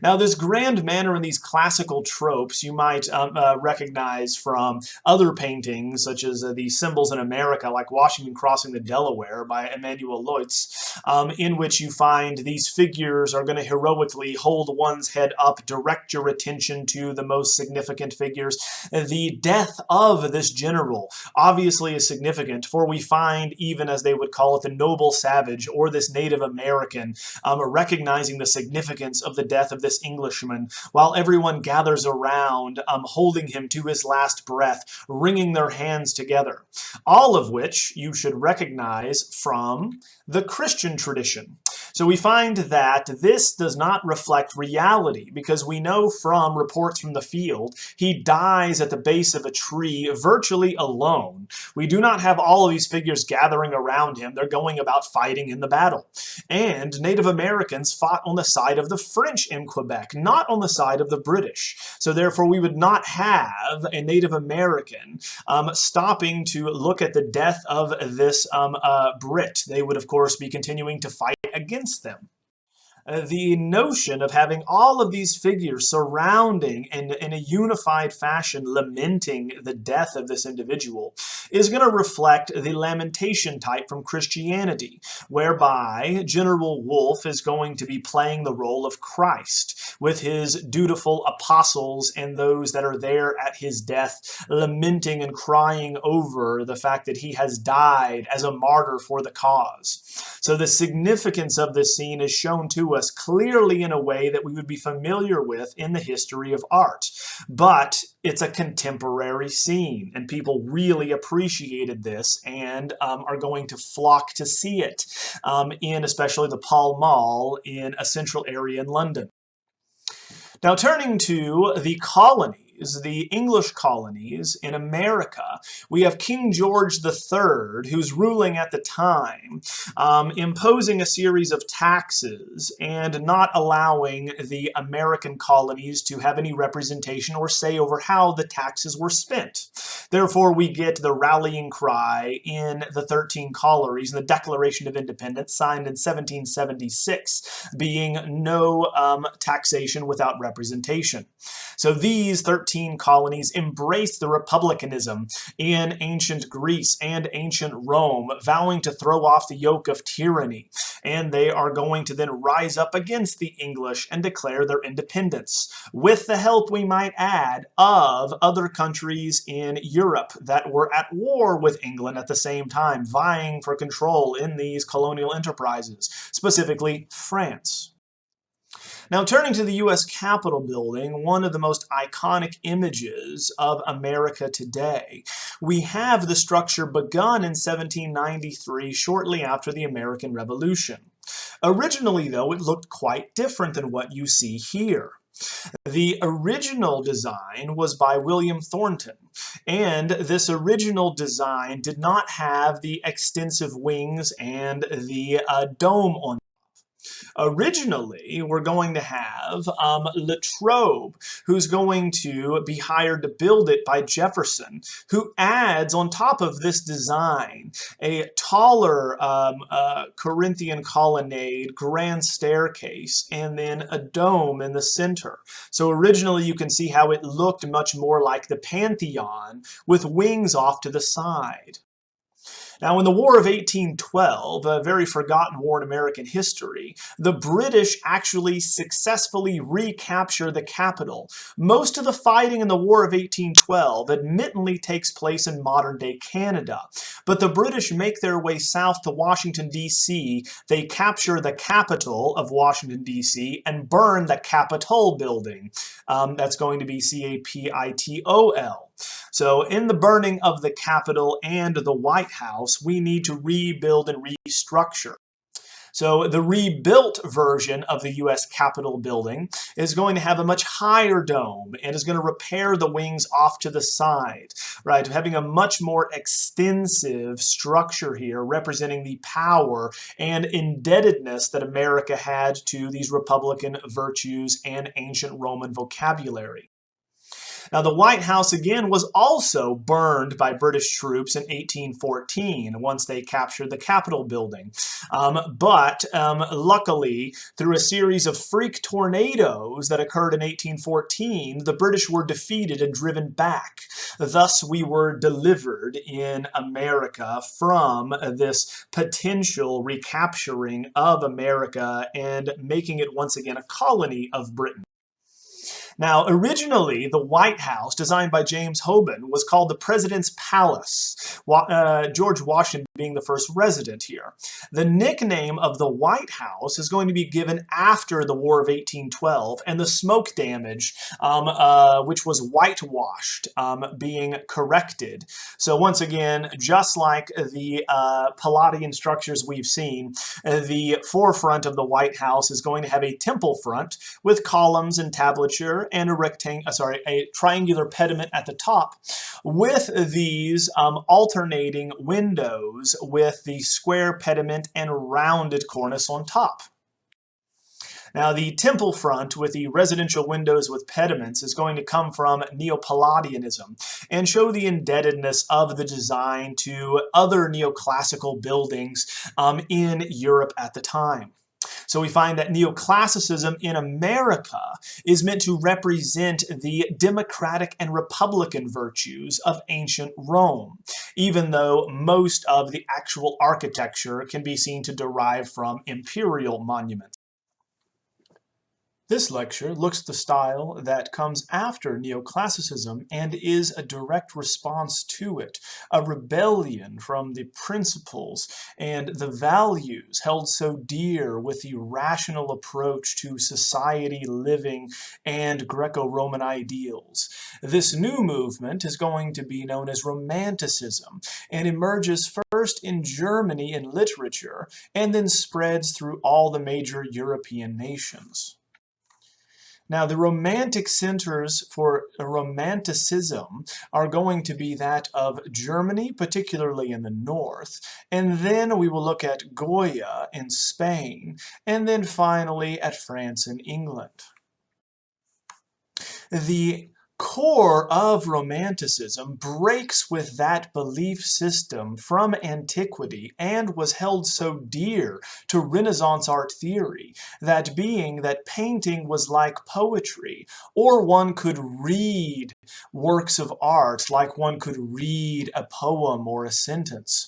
Now, this grand manner and these classical tropes you might recognize from other paintings, such as the Symbols in America, like Washington Crossing the Delaware by Emanuel Leutz, in which you find these figures are going to heroically hold one's head up, direct your attention to the most significant figures. The death of this general obviously is significant, for we find, even as they would call it, the noble savage or this Native American, recognizing the significance of the death of this Englishman, while everyone gathers around, holding him to his last breath, wringing their hands together. All of which you should recognize from the Christian tradition. So we find that this does not reflect reality, because we know from reports from the field, he dies at the base of a tree virtually alone. We do not have all of these figures gathering around him. They're going about fighting in the battle. And Native Americans fought on the side of the French in Quebec, not on the side of the British. So therefore we would not have a Native American stopping to look at the death of this Brit. They would of course be continuing to fight against them. The notion of having all of these figures surrounding and in a unified fashion lamenting the death of this individual is going to reflect the lamentation type from Christianity, whereby General Wolfe is going to be playing the role of Christ with his dutiful apostles and those that are there at his death, lamenting and crying over the fact that he has died as a martyr for the cause. So the significance of this scene is shown to us clearly in a way that we would be familiar with in the history of art. But it's a contemporary scene, and people really appreciated this and are going to flock to see it in especially the Pall Mall in a central area in London. Now, turning to the colonies, the English colonies in America, we have King George III, who's ruling at the time, imposing a series of taxes and not allowing the American colonies to have any representation or say over how the taxes were spent. Therefore, we get the rallying cry in the 13 colonies and the Declaration of Independence signed in 1776, being no taxation without representation. So these 13 colonies embraced the republicanism in ancient Greece and ancient Rome, vowing to throw off the yoke of tyranny. And they are going to then rise up against the English and declare their independence, with the help, we might add, of other countries in Europe that were at war with England at the same time, vying for control in these colonial enterprises, specifically France. Now, turning to the U.S. Capitol building, one of the most iconic images of America today, we have the structure begun in 1793, shortly after the American Revolution. Originally, though, it looked quite different than what you see here. The original design was by William Thornton, and this original design did not have the extensive wings and the dome on. Originally, we're going to have Latrobe, who's going to be hired to build it by Jefferson, who adds on top of this design a taller Corinthian colonnade, grand staircase, and then a dome in the center. So originally you can see how it looked much more like the Pantheon with wings off to the side. Now, in the War of 1812, a very forgotten war in American history, the British actually successfully recapture the capital. Most of the fighting in the War of 1812 admittedly takes place in modern-day Canada, but the British make their way south to Washington, D.C. They capture the capital of Washington, D.C., and burn the Capitol building. That's going to be C-A-P-I-T-O-L. So in the burning of the Capitol and the White House, we need to rebuild and restructure. So the rebuilt version of the U.S. Capitol building is going to have a much higher dome and is going to repair the wings off to the side, right? Having a much more extensive structure here representing the power and indebtedness that America had to these Republican virtues and ancient Roman vocabulary. Now, the White House, again, was also burned by British troops in 1814 once they captured the Capitol building. But luckily, through a series of freak tornadoes that occurred in 1814, the British were defeated and driven back. Thus, we were delivered in America from this potential recapturing of America and making it once again a colony of Britain. Now, originally, the White House, designed by James Hoban, was called the President's Palace, George Washington being the first resident here. The nickname of the White House is going to be given after the War of 1812 and the smoke damage, which was whitewashed, being corrected. So once again, just like the Palladian structures we've seen, the forefront of the White House is going to have a temple front with columns and tablature and a triangular pediment at the top, with these alternating windows with the square pediment and rounded cornice on top. Now, the temple front with the residential windows with pediments is going to come from Neo-Palladianism and show the indebtedness of the design to other neoclassical buildings in Europe at the time. So we find that Neoclassicism in America is meant to represent the democratic and republican virtues of ancient Rome, even though most of the actual architecture can be seen to derive from imperial monuments. This lecture looks at the style that comes after Neoclassicism and is a direct response to it, a rebellion from the principles and the values held so dear with the rational approach to society living and Greco-Roman ideals. This new movement is going to be known as Romanticism and emerges first in Germany in literature and then spreads through all the major European nations. Now, the romantic centers for Romanticism are going to be that of Germany, particularly in the north, and then we will look at Goya in Spain, and then finally at France and England. The core of Romanticism breaks with that belief system from antiquity and was held so dear to Renaissance art theory, that being that painting was like poetry, or one could read works of art like one could read a poem or a sentence.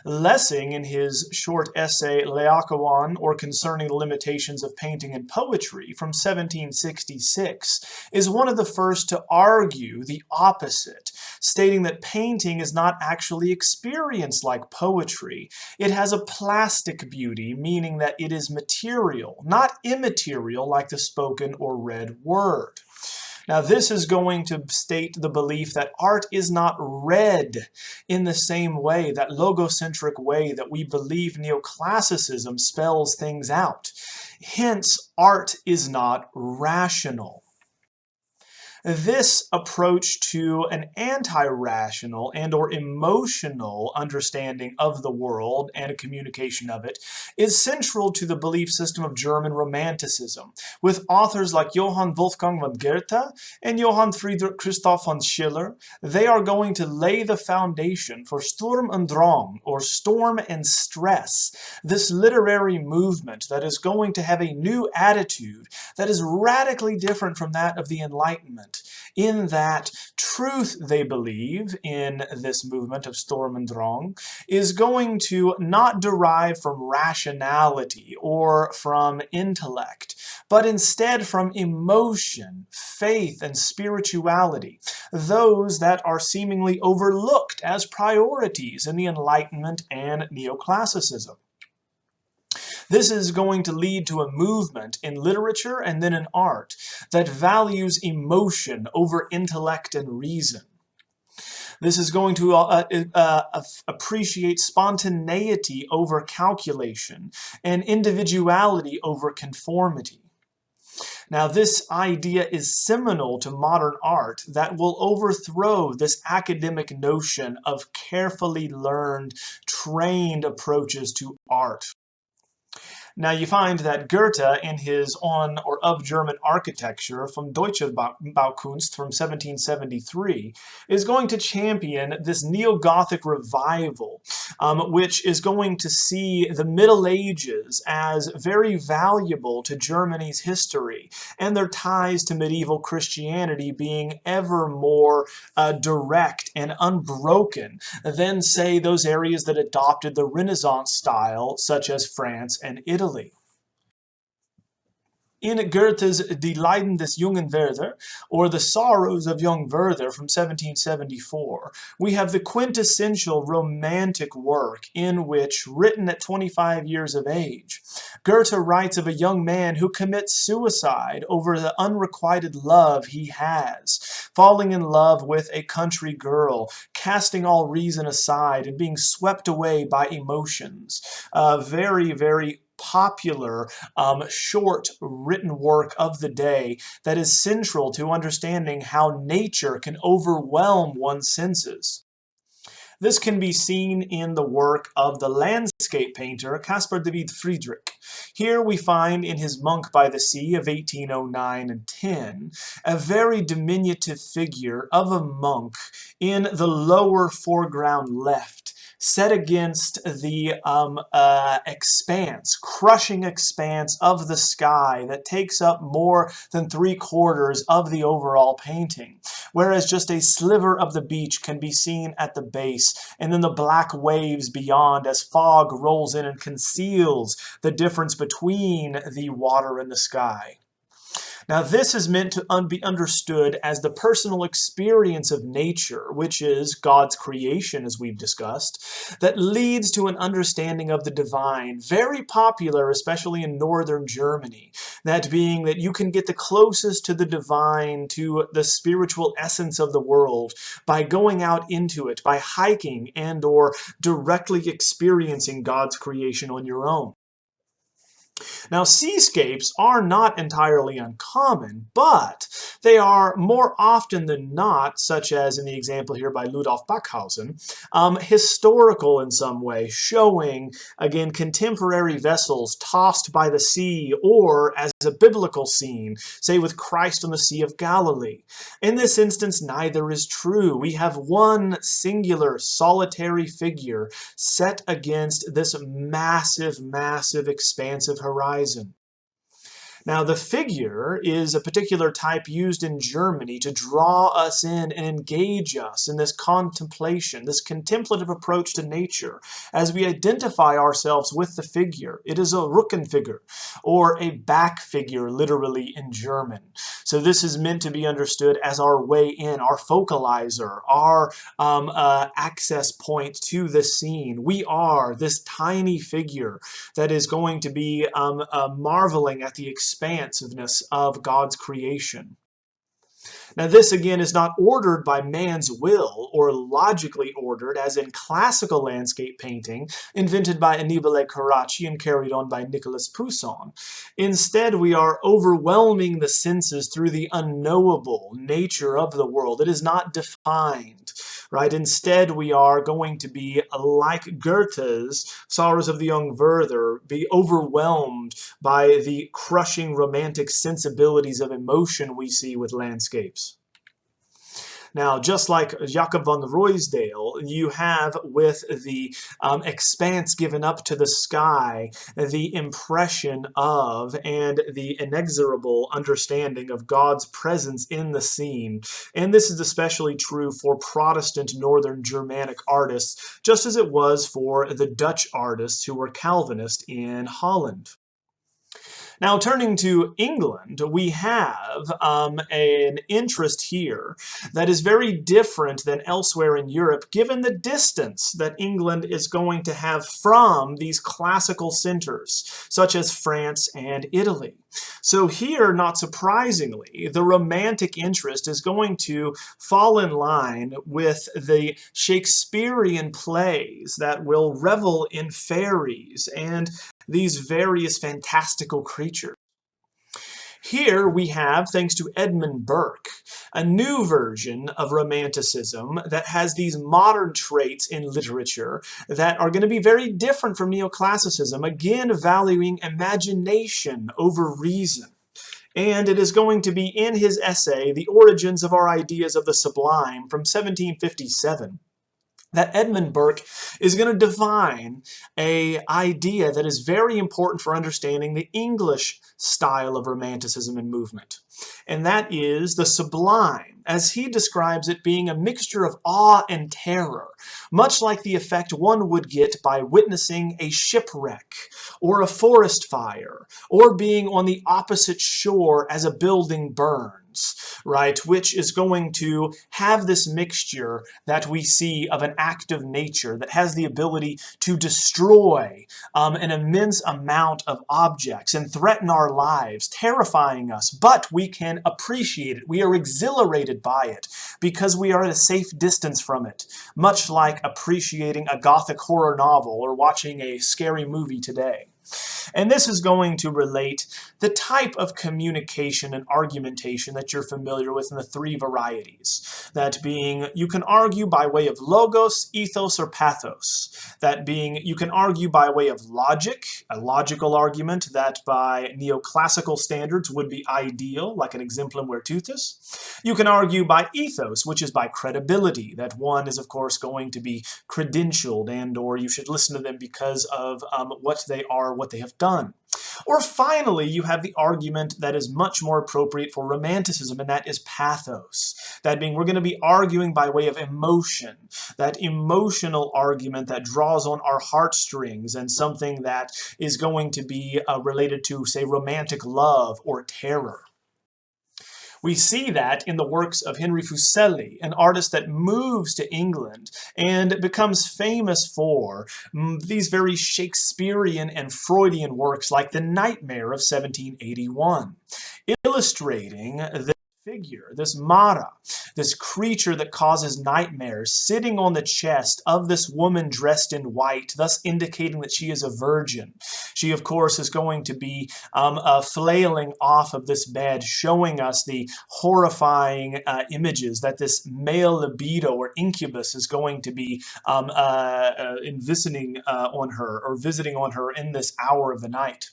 Lessing, in his short essay Laocoon, or Concerning the Limitations of Painting and Poetry, from 1766, is one of the first to argue the opposite, stating that painting is not actually experienced like poetry. It has a plastic beauty, meaning that it is material, not immaterial like the spoken or read word. Now, this is going to state the belief that art is not read in the same way, that logocentric way that we believe Neoclassicism spells things out. Hence, art is not rational. This approach to an anti-rational and or emotional understanding of the world and a communication of it is central to the belief system of German Romanticism, with authors like Johann Wolfgang von Goethe and Johann Friedrich Christoph von Schiller. They are going to lay the foundation for Sturm und Drang, or storm and stress, this literary movement that is going to have a new attitude that is radically different from that of the Enlightenment, in that truth, they believe, in this movement of Sturm und Drang, is going to not derive from rationality or from intellect, but instead from emotion, faith, and spirituality, those that are seemingly overlooked as priorities in the Enlightenment and Neoclassicism. This is going to lead to a movement in literature and then in art that values emotion over intellect and reason. This is going to appreciate spontaneity over calculation and individuality over conformity. Now, this idea is seminal to modern art that will overthrow this academic notion of carefully learned, trained approaches to art. Now you find that Goethe, in his On or Of German Architecture from Deutsche Baukunst from 1773, is going to champion this neo-Gothic revival, which is going to see the Middle Ages as very valuable to Germany's history, and their ties to medieval Christianity being ever more direct and unbroken than, say, those areas that adopted the Renaissance style, such as France and Italy. In Goethe's Die Leiden des jungen Werther, or The Sorrows of Young Werther from 1774, we have the quintessential romantic work in which, written at 25 years of age, Goethe writes of a young man who commits suicide over the unrequited love he has, falling in love with a country girl, casting all reason aside and being swept away by emotions. Very, very popular, short written work of the day that is central to understanding how nature can overwhelm one's senses. This can be seen in the work of the landscape painter Caspar David Friedrich. Here we find in his Monk by the Sea of 1809 and 10 a very diminutive figure of a monk in the lower foreground left, set against the crushing expanse of the sky that takes up more than 3/4 of the overall painting, whereas just a sliver of the beach can be seen at the base, and then the black waves beyond as fog rolls in and conceals the difference between the water and the sky. Now, this is meant to be understood as the personal experience of nature, which is God's creation, as we've discussed, that leads to an understanding of the divine, very popular, especially in northern Germany. That being that you can get the closest to the divine, to the spiritual essence of the world, by going out into it, by hiking and or directly experiencing God's creation on your own. Now, seascapes are not entirely uncommon, but they are more often than not, such as in the example here by Ludolf Backhausen, historical in some way, showing, again, contemporary vessels tossed by the sea, or as a biblical scene, say with Christ on the Sea of Galilee. In this instance, neither is true. We have one singular, solitary figure set against this massive, massive, expansive horizon. Now, the figure is a particular type used in Germany to draw us in and engage us in this contemplation, this contemplative approach to nature. As we identify ourselves with the figure, it is a Rückenfigur, or a back figure, literally in German. So this is meant to be understood as our way in, our focalizer, our access point to the scene. We are this tiny figure that is going to be marveling at the expansiveness of God's creation. Now this again is not ordered by man's will or logically ordered as in classical landscape painting invented by Annibale Carracci and carried on by Nicolas Poussin. Instead we are overwhelming the senses through the unknowable nature of the world. It is not defined, right? Instead we are going to be like Goethe's Sorrows of the Young Werther, be overwhelmed by the crushing romantic sensibilities of emotion we see with landscapes. Now, just like Jacob van Ruysdael, you have with the expanse given up to the sky, the impression of and the inexorable understanding of God's presence in the scene. And this is especially true for Protestant Northern Germanic artists, just as it was for the Dutch artists who were Calvinist in Holland. Now, turning to England, we have an interest here that is very different than elsewhere in Europe, given the distance that England is going to have from these classical centers, such as France and Italy. So here, not surprisingly, the Romantic interest is going to fall in line with the Shakespearean plays that will revel in fairies and these various fantastical creatures. Here we have, thanks to Edmund Burke, a new version of Romanticism that has these modern traits in literature that are going to be very different from Neoclassicism, again valuing imagination over reason. And it is going to be in his essay, The Origins of Our Ideas of the Sublime, from 1757. That Edmund Burke is going to define an idea that is very important for understanding the English style of Romanticism and movement. And that is the sublime, as he describes it being a mixture of awe and terror, much like the effect one would get by witnessing a shipwreck, or a forest fire, or being on the opposite shore as a building burns. Right, which is going to have this mixture that we see of an active nature that has the ability to destroy an immense amount of objects and threaten our lives, terrifying us, but we can appreciate it. We are exhilarated by it because we are at a safe distance from it, much like appreciating a Gothic horror novel or watching a scary movie today. And this is going to relate the type of communication and argumentation that you're familiar with in the three varieties. That being, you can argue by way of logos, ethos, or pathos. That being, you can argue by way of logic, a logical argument that by neoclassical standards would be ideal, like an exemplum virtutis. You can argue by ethos, which is by credibility, that one is of course going to be credentialed and or you should listen to them because of what they are, what they have done. Or finally, you have the argument that is much more appropriate for Romanticism, and that is pathos. That being, we're going to be arguing by way of emotion, that emotional argument that draws on our heartstrings and something that is going to be related to, say, romantic love or terror. We see that in the works of Henry Fuseli, an artist that moves to England and becomes famous for these very Shakespearean and Freudian works like The Nightmare of 1781, illustrating the figure, this Mara, this creature that causes nightmares, sitting on the chest of this woman dressed in white, thus indicating that she is a virgin. She, of course, is going to be flailing off of this bed, showing us the horrifying images that this male libido or incubus is going to be visiting on her in this hour of the night.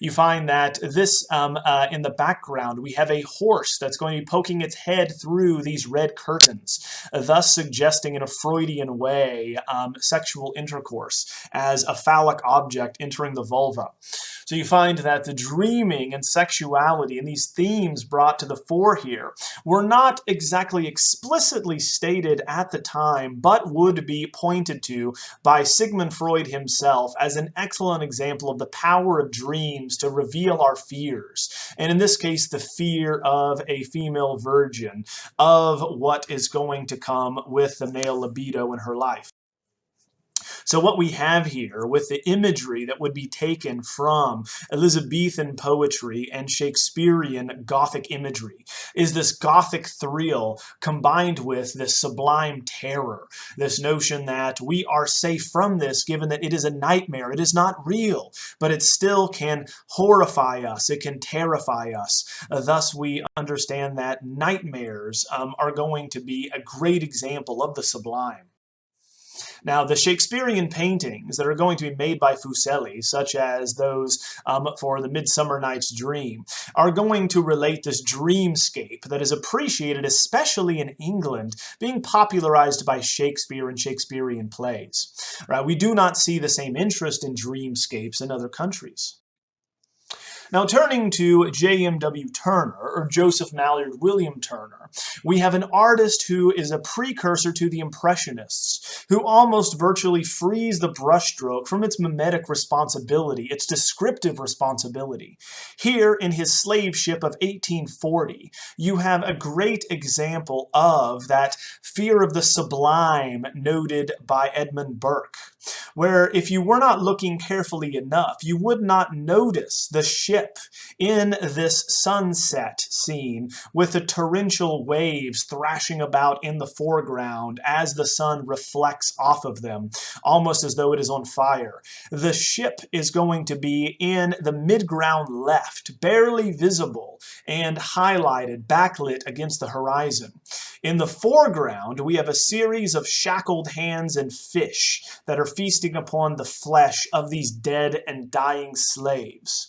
You find that this, in the background, we have a horse that's going to be poking its head through these red curtains, thus suggesting in a Freudian way sexual intercourse as a phallic object entering the vulva. So you find that the dreaming and sexuality and these themes brought to the fore here were not exactly explicitly stated at the time, but would be pointed to by Sigmund Freud himself as an excellent example of the power of dreams to reveal our fears. And in this case, the fear of a female virgin, of what is going to come with the male libido in her life. So what we have here with the imagery that would be taken from Elizabethan poetry and Shakespearean Gothic imagery, is this Gothic thrill combined with this sublime terror, this notion that we are safe from this given that it is a nightmare. It is not real, but it still can horrify us. It can terrify us. Thus, we understand that nightmares are going to be a great example of the sublime. Now, the Shakespearean paintings that are going to be made by Fuseli, such as those for the Midsummer Night's Dream, are going to relate this dreamscape that is appreciated, especially in England, being popularized by Shakespeare and Shakespearean plays. Right? We do not see the same interest in dreamscapes in other countries. Now, turning to J.M.W. Turner, or Joseph Maillard William Turner, we have an artist who is a precursor to the Impressionists, who almost virtually frees the brushstroke from its mimetic responsibility, its descriptive responsibility. Here, in his Slave Ship of 1840, you have a great example of that fear of the sublime noted by Edmund Burke, where if you were not looking carefully enough, you would not notice the ship in this sunset scene with the torrential waves thrashing about in the foreground as the sun reflects off of them, almost as though it is on fire. The ship is going to be in the mid-ground left, barely visible and highlighted, backlit against the horizon. In the foreground, we have a series of shackled hands and fish that are feasting upon the flesh of these dead and dying slaves.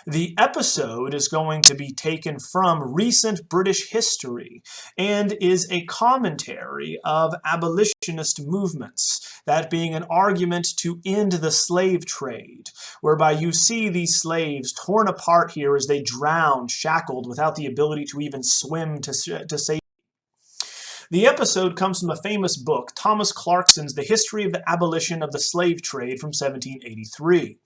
The episode is going to be taken from recent British history and is a commentary of abolitionist movements, that being an argument to end the slave trade, whereby you see these slaves torn apart here as they drown, shackled, without the ability to even swim to safety. The episode comes from the famous book, Thomas Clarkson's The History of the Abolition of the Slave Trade from 1783.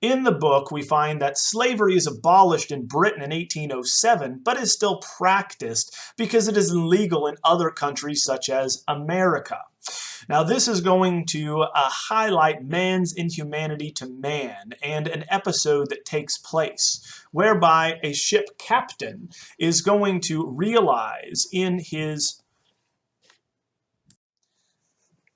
In the book, we find that slavery is abolished in Britain in 1807, but is still practiced because it is illegal in other countries such as America. Now, this is going to highlight man's inhumanity to man, and an episode that takes place whereby a ship captain is going to realize in his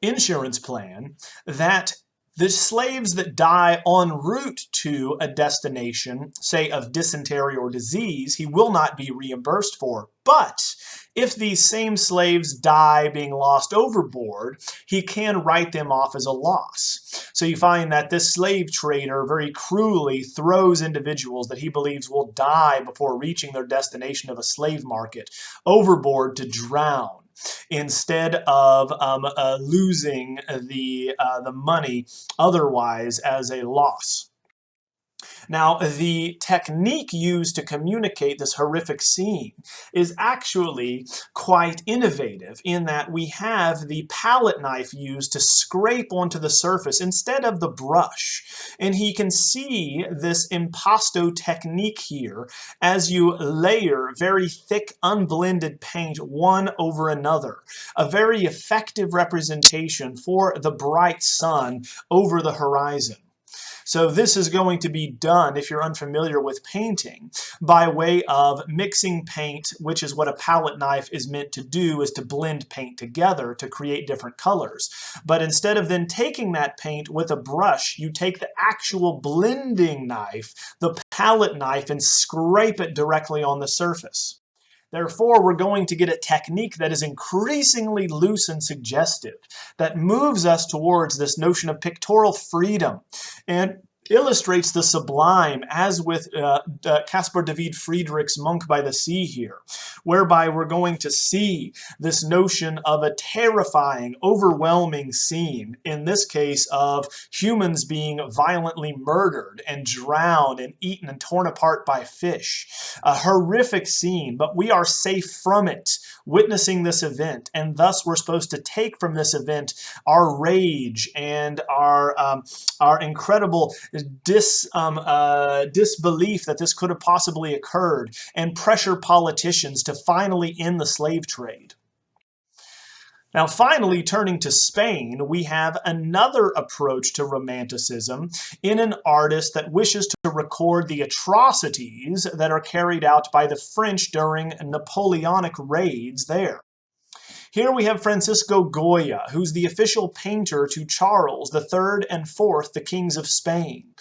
insurance plan that the slaves that die en route to a destination, say of dysentery or disease, he will not be reimbursed for. But if these same slaves die being lost overboard, he can write them off as a loss. So you find that this slave trader very cruelly throws individuals that he believes will die before reaching their destination of a slave market overboard to drown, instead of losing the money otherwise as a loss. Now, the technique used to communicate this horrific scene is actually quite innovative in that we have the palette knife used to scrape onto the surface instead of the brush. And he can see this impasto technique here as you layer very thick, unblended paint one over another. A very effective representation for the bright sun over the horizon. So this is going to be done, if you're unfamiliar with painting, by way of mixing paint, which is what a palette knife is meant to do, is to blend paint together to create different colors. But instead of then taking that paint with a brush, you take the actual blending knife, the palette knife, and scrape it directly on the surface. Therefore, we're going to get a technique that is increasingly loose and suggestive, that moves us towards this notion of pictorial freedom and illustrates the sublime, as with Caspar David Friedrich's Monk by the Sea here, whereby we're going to see this notion of a terrifying, overwhelming scene, in this case of humans being violently murdered and drowned and eaten and torn apart by fish. A horrific scene, but we are safe from it, witnessing this event, and thus we're supposed to take from this event our rage and our incredible disbelief that this could have possibly occurred, and pressure politicians to finally end the slave trade. Now, finally, turning to Spain, we have another approach to Romanticism in an artist that wishes to record the atrocities that are carried out by the French during Napoleonic raids there. Here we have Francisco Goya, who's the official painter to Charles III and IV, the kings of Spain.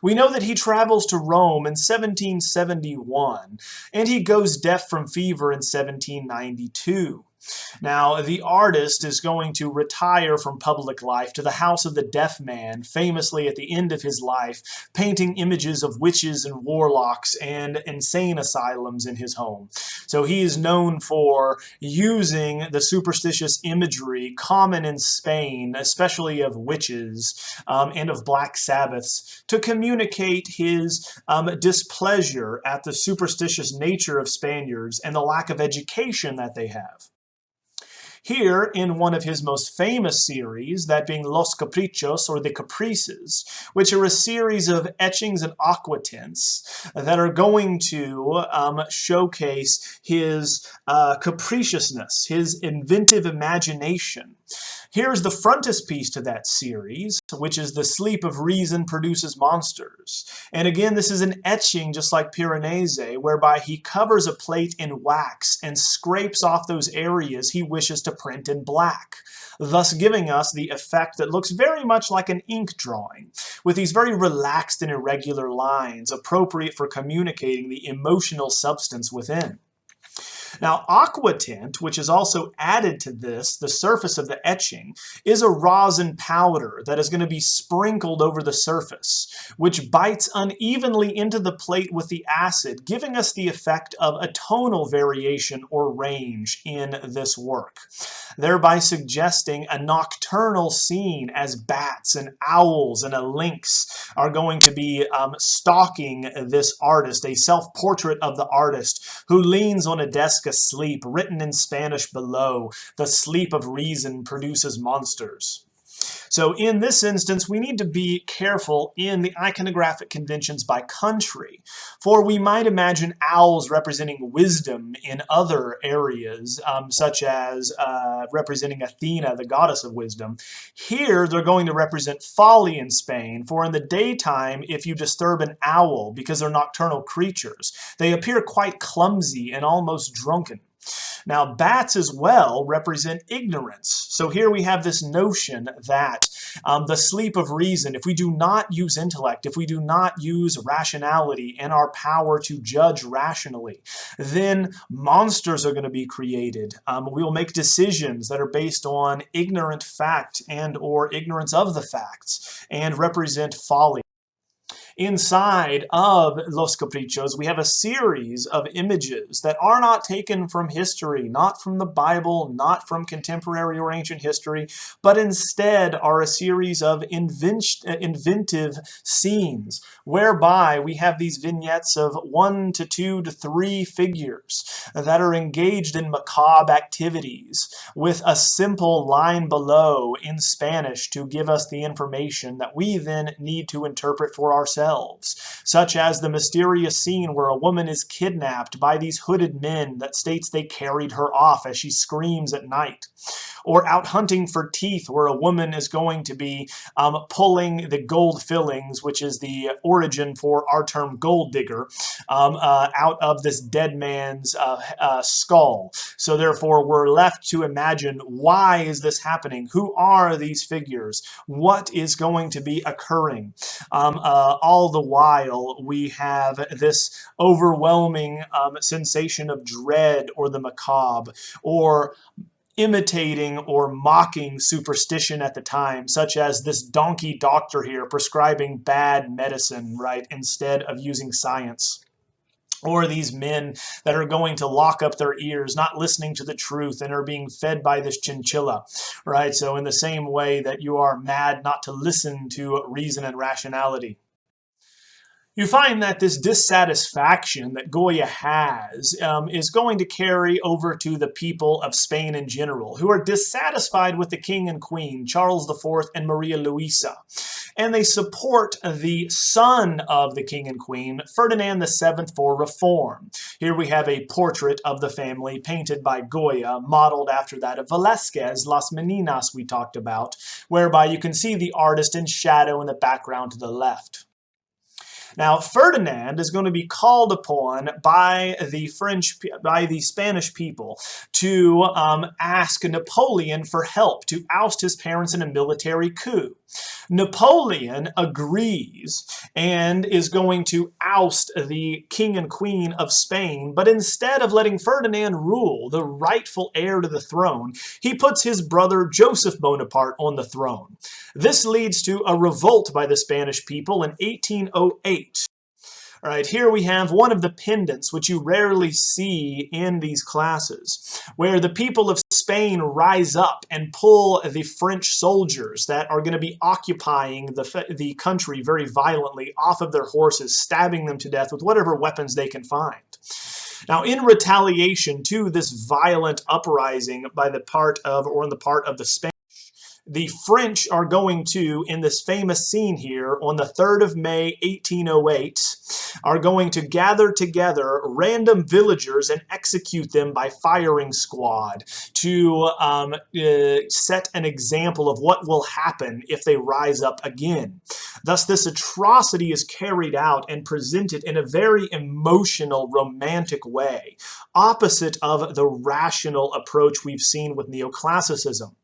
We know that he travels to Rome in 1771, and he goes deaf from fever in 1792. Now, the artist is going to retire from public life to the house of the deaf man, famously at the end of his life, painting images of witches and warlocks and insane asylums in his home. So he is known for using the superstitious imagery common in Spain, especially of witches and of black Sabbaths, to communicate his displeasure at the superstitious nature of Spaniards and the lack of education that they have. Here, in one of his most famous series, that being Los Caprichos, or the Caprices, which are a series of etchings and aquatints that are going to showcase his capriciousness, his inventive imagination. Here's the frontispiece to that series, which is The Sleep of Reason Produces Monsters. And again, this is an etching just like Piranesi, whereby he covers a plate in wax and scrapes off those areas he wishes to print in black, thus giving us the effect that looks very much like an ink drawing, with these very relaxed and irregular lines appropriate for communicating the emotional substance within. Now, aquatint, which is also added to this, the surface of the etching, is a rosin powder that is going to be sprinkled over the surface, which bites unevenly into the plate with the acid, giving us the effect of a tonal variation or range in this work, thereby suggesting a nocturnal scene as bats and owls and a lynx are going to be stalking this artist, a self-portrait of the artist who leans on a desk asleep, written in Spanish below, "The sleep of reason produces monsters." So in this instance, we need to be careful in the iconographic conventions by country, for we might imagine owls representing wisdom in other areas, such as representing Athena, the goddess of wisdom. Here, they're going to represent folly in Spain, for in the daytime, if you disturb an owl, because they're nocturnal creatures, they appear quite clumsy and almost drunken. Now, bats as well represent ignorance. So here we have this notion that the sleep of reason, if we do not use intellect, if we do not use rationality and our power to judge rationally, then monsters are going to be created. We will make decisions that are based on ignorant fact and or ignorance of the facts and represent folly. Inside of Los Caprichos, we have a series of images that are not taken from history, not from the Bible, not from contemporary or ancient history, but instead are a series of inventive scenes, whereby we have these vignettes of 1 to 2 to 3 figures that are engaged in macabre activities, with a simple line below in Spanish to give us the information that we then need to interpret for ourselves. Such as the mysterious scene where a woman is kidnapped by these hooded men that states they carried her off as she screams at night. Or out hunting for teeth, where a woman is going to be pulling the gold fillings, which is the origin for our term gold digger, out of this dead man's skull. So therefore, we're left to imagine, why is this happening? Who are these figures? What is going to be occurring? All the while, we have this overwhelming sensation of dread or the macabre, or imitating or mocking superstition at the time, such as this donkey doctor here prescribing bad medicine, right, instead of using science. Or these men that are going to lock up their ears, not listening to the truth, and are being fed by this chinchilla, right? So in the same way that you are mad not to listen to reason and rationality. You find that this dissatisfaction that Goya has is going to carry over to the people of Spain in general, who are dissatisfied with the king and queen, Charles IV and Maria Luisa. and they support the son of the king and queen, Ferdinand VII, for reform. Here we have a portrait of the family painted by Goya, modeled after that of Velázquez, Las Meninas we talked about, whereby you can see the artist in shadow in the background to the left. Now, Ferdinand is going to be called upon by the Spanish people to ask Napoleon for help to oust his parents in a military coup. Napoleon agrees and is going to oust the king and queen of Spain, but instead of letting Ferdinand rule, the rightful heir to the throne, he puts his brother Joseph Bonaparte on the throne. This leads to a revolt by the Spanish people in 1808. All right, here we have one of the pendants, which you rarely see in these classes, where the people of Spain rise up and pull the French soldiers that are going to be occupying the country very violently off of their horses, stabbing them to death with whatever weapons they can find. Now, in retaliation to this violent uprising on the part of the Spanish, the French are going to, in this famous scene here, on the 3rd of May, 1808, are going to gather together random villagers and execute them by firing squad to set an example of what will happen if they rise up again. Thus, this atrocity is carried out and presented in a very emotional, romantic way, opposite of the rational approach we've seen with Neoclassicism.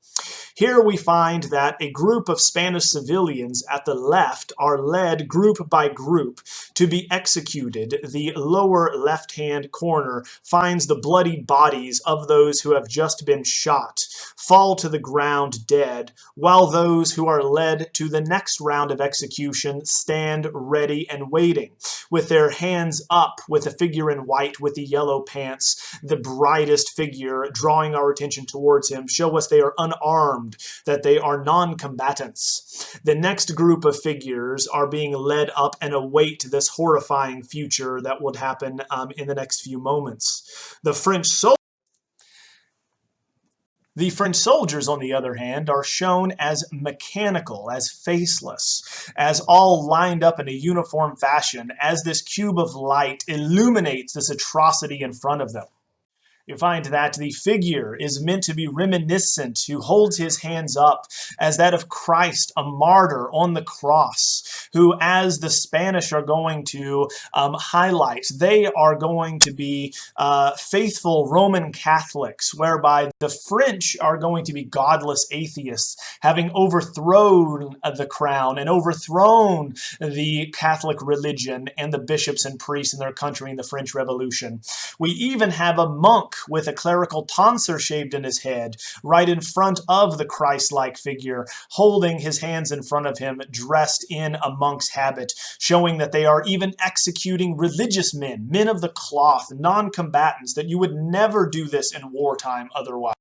Here we find that a group of Spanish civilians at the left are led group by group to be executed. The lower left-hand corner finds the bloodied bodies of those who have just been shot fall to the ground dead, while those who are led to the next round of execution stand ready and waiting, with their hands up, with the figure in white with the yellow pants, the brightest figure, drawing our attention towards him, show us they are unarmed, that they are non-combatants. The next group of figures are being led up and await this horrifying future that would happen in the next few moments. The French soldiers, on the other hand, are shown as mechanical, as faceless, as all lined up in a uniform fashion, as this cube of light illuminates this atrocity in front of them. You find that the figure is meant to be reminiscent, who holds his hands up as that of Christ, a martyr on the cross, who, as the Spanish are going to highlight, they are going to be faithful Roman Catholics, whereby the French are going to be godless atheists, having overthrown the crown and overthrown the Catholic religion and the bishops and priests in their country in the French Revolution. We even have a monk with a clerical tonsure shaved in his head, right in front of the Christ-like figure, holding his hands in front of him, dressed in a monk's habit, showing that they are even executing religious men, men of the cloth, non-combatants, that you would never do this in wartime otherwise.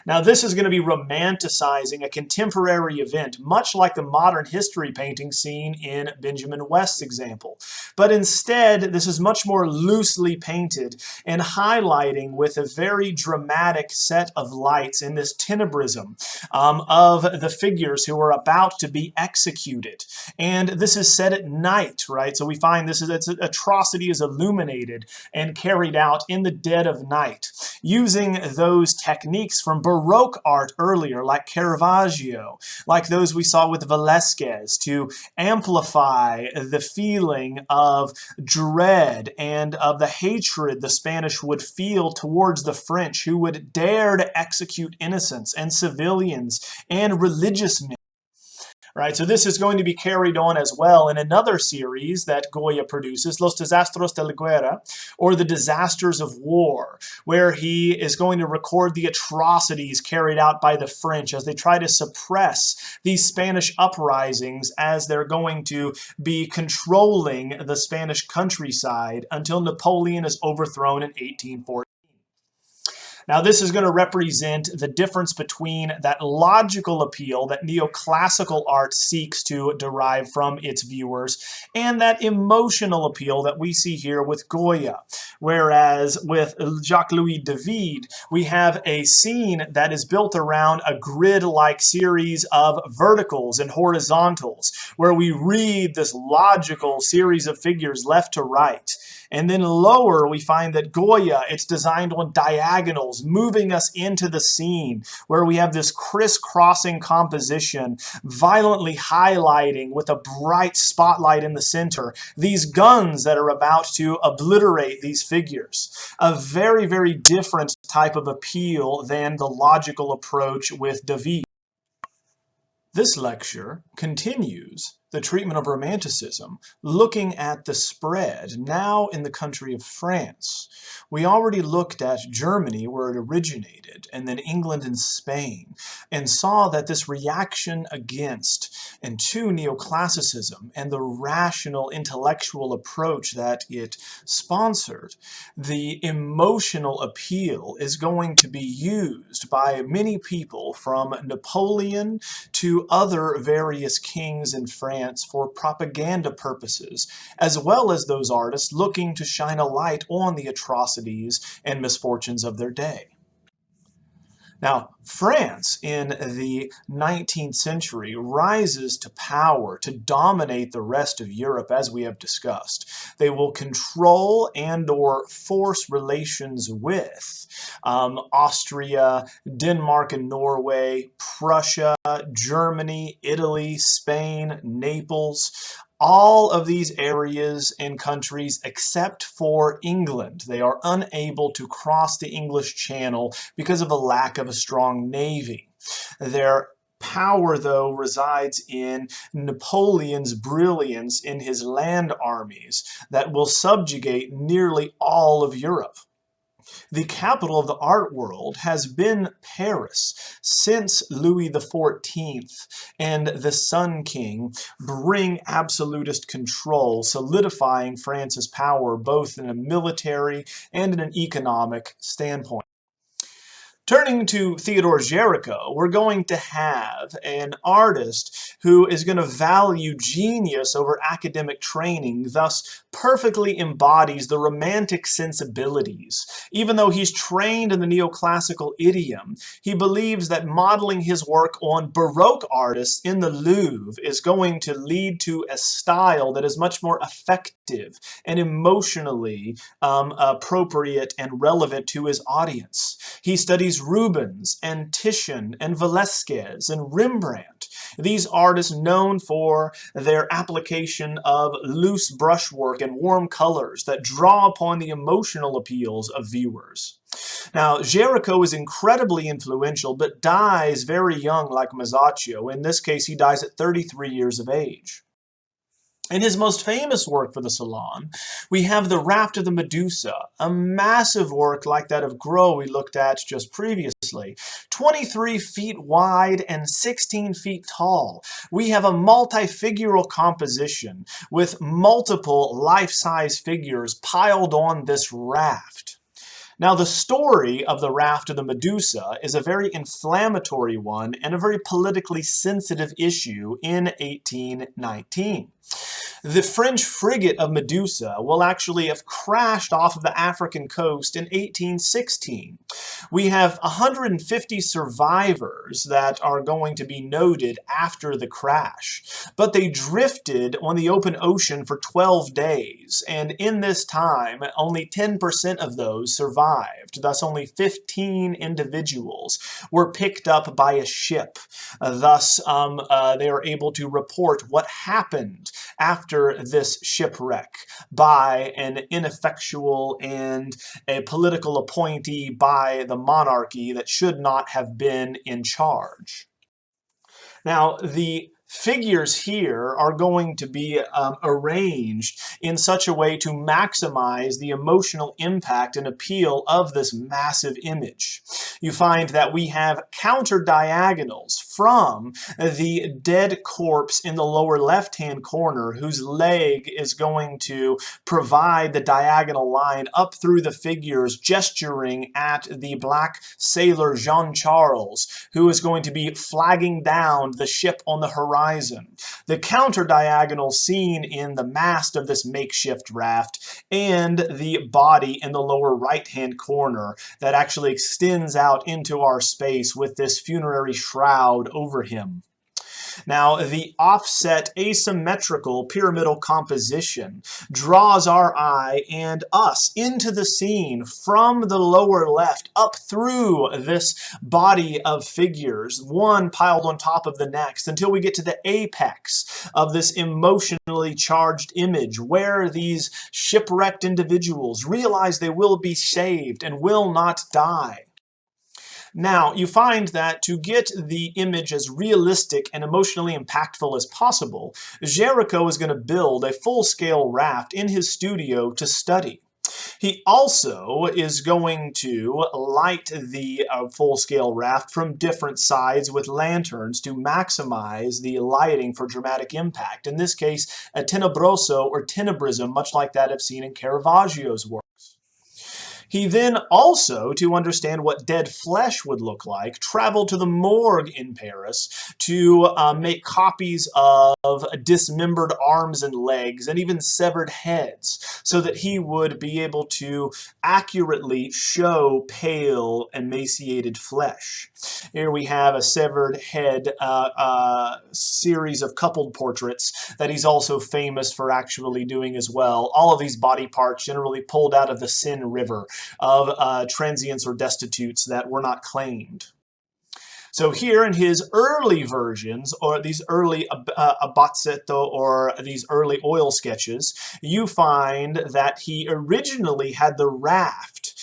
Now, this is going to be romanticizing a contemporary event, much like the modern history painting seen in Benjamin West's example. But instead, this is much more loosely painted and highlighting with a very dramatic set of lights in this tenebrism of the figures who are about to be executed. And this is set at night, right? So we find its atrocity is illuminated and carried out in the dead of night, using those techniques from Baroque art earlier, like Caravaggio, like those we saw with Velázquez, to amplify the feeling of dread and of the hatred the Spanish would feel towards the French, who would dare to execute innocents and civilians and religious men. Right, so this is going to be carried on as well in another series that Goya produces, Los Desastres de la Guerra, or The Disasters of War, where he is going to record the atrocities carried out by the French as they try to suppress these Spanish uprisings as they're going to be controlling the Spanish countryside until Napoleon is overthrown in 1814. Now, this is going to represent the difference between that logical appeal that neoclassical art seeks to derive from its viewers and that emotional appeal that we see here with Goya. Whereas with Jacques-Louis David, we have a scene that is built around a grid-like series of verticals and horizontals, where we read this logical series of figures left to right. And then lower, we find that Goya, it's designed on diagonals, moving us into the scene, where we have this crisscrossing composition, violently highlighting with a bright spotlight in the center, these guns that are about to obliterate these figures. A very, very different type of appeal than the logical approach with David. This lecture continues the treatment of Romanticism, looking at the spread now in the country of France. We already looked at Germany, where it originated, and then England and Spain, and saw that this reaction against and to Neoclassicism and the rational intellectual approach that it sponsored, the emotional appeal is going to be used by many people from Napoleon to other various kings in France for propaganda purposes, as well as those artists looking to shine a light on the atrocities and misfortunes of their day. Now, France in the 19th century rises to power to dominate the rest of Europe, as we have discussed. They will control and/or force relations with Austria, Denmark and Norway, Prussia, Germany, Italy, Spain, Naples. All of these areas and countries except for England. They are unable to cross the English Channel because of a lack of a strong navy. Their power, though, resides in Napoleon's brilliance in his land armies that will subjugate nearly all of Europe. The capital of the art world has been Paris since Louis XIV and the Sun King bring absolutist control, solidifying France's power both in a military and in an economic standpoint. Turning to Theodore Géricault, we're going to have an artist who is going to value genius over academic training, thus perfectly embodies the romantic sensibilities. Even though he's trained in the neoclassical idiom, he believes that modeling his work on Baroque artists in the Louvre is going to lead to a style that is much more effective and emotionally appropriate and relevant to his audience. He studies Rubens and Titian and Velázquez and Rembrandt. These artists known for their application of loose brushwork and warm colors that draw upon the emotional appeals of viewers. Now, Géricault is incredibly influential, but dies very young like Masaccio. In this case, he dies at 33 years of age. In his most famous work for the Salon, we have the Raft of the Medusa, a massive work like that of Gros we looked at just previously, 23 feet wide and 16 feet tall. We have a multifigural composition with multiple life-size figures piled on this raft. Now, the story of the Raft of the Medusa is a very inflammatory one and a very politically sensitive issue in 1819. The French frigate of Medusa will actually have crashed off of the African coast in 1816. We have 150 survivors that are going to be noted after the crash, but they drifted on the open ocean for 12 days, and in this time, only 10% of those survived. Thus, only 15 individuals were picked up by a ship. Thus, they are able to report what happened after this shipwreck by an ineffectual and a political appointee by the monarchy that should not have been in charge. Now, the Figures here are going to be arranged in such a way to maximize the emotional impact and appeal of this massive image. You find that we have counter diagonals from the dead corpse in the lower left-hand corner, whose leg is going to provide the diagonal line up through the figures, gesturing at the black sailor Jean-Charles, who is going to be flagging down the ship on the horizon. The counter-diagonal seen in the mast of this makeshift raft and the body in the lower right-hand corner that actually extends out into our space with this funerary shroud over him. Now, the offset asymmetrical pyramidal composition draws our eye and us into the scene from the lower left up through this body of figures, one piled on top of the next, until we get to the apex of this emotionally charged image, where these shipwrecked individuals realize they will be saved and will not die. Now, you find that to get the image as realistic and emotionally impactful as possible, Géricault is going to build a full-scale raft in his studio to study. He also is going to light the full-scale raft from different sides with lanterns to maximize the lighting for dramatic impact. In this case, a tenebroso or tenebrism, much like that I've seen in Caravaggio's works. He then also, to understand what dead flesh would look like, traveled to the morgue in Paris to make copies of dismembered arms and legs and even severed heads, so that he would be able to accurately show pale, emaciated flesh. Here we have a severed head series of coupled portraits that he's also famous for actually doing as well. All of these body parts generally pulled out of the Seine River of transients or destitutes that were not claimed. So here in his early versions, or these early abbozzetto, or these early oil sketches, you find that he originally had the raft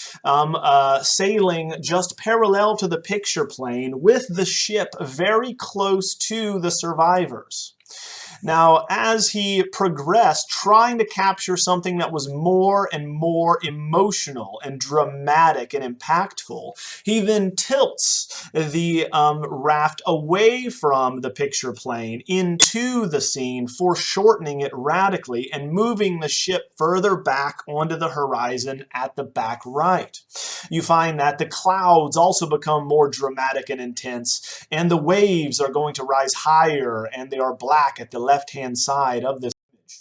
sailing just parallel to the picture plane with the ship very close to the survivors. Now, as he progressed, trying to capture something that was more and more emotional and dramatic and impactful, he then tilts the raft away from the picture plane into the scene, foreshortening it radically and moving the ship further back onto the horizon at the back right. You find that the clouds also become more dramatic and intense, and the waves are going to rise higher, and they are black at the left-hand side of this image.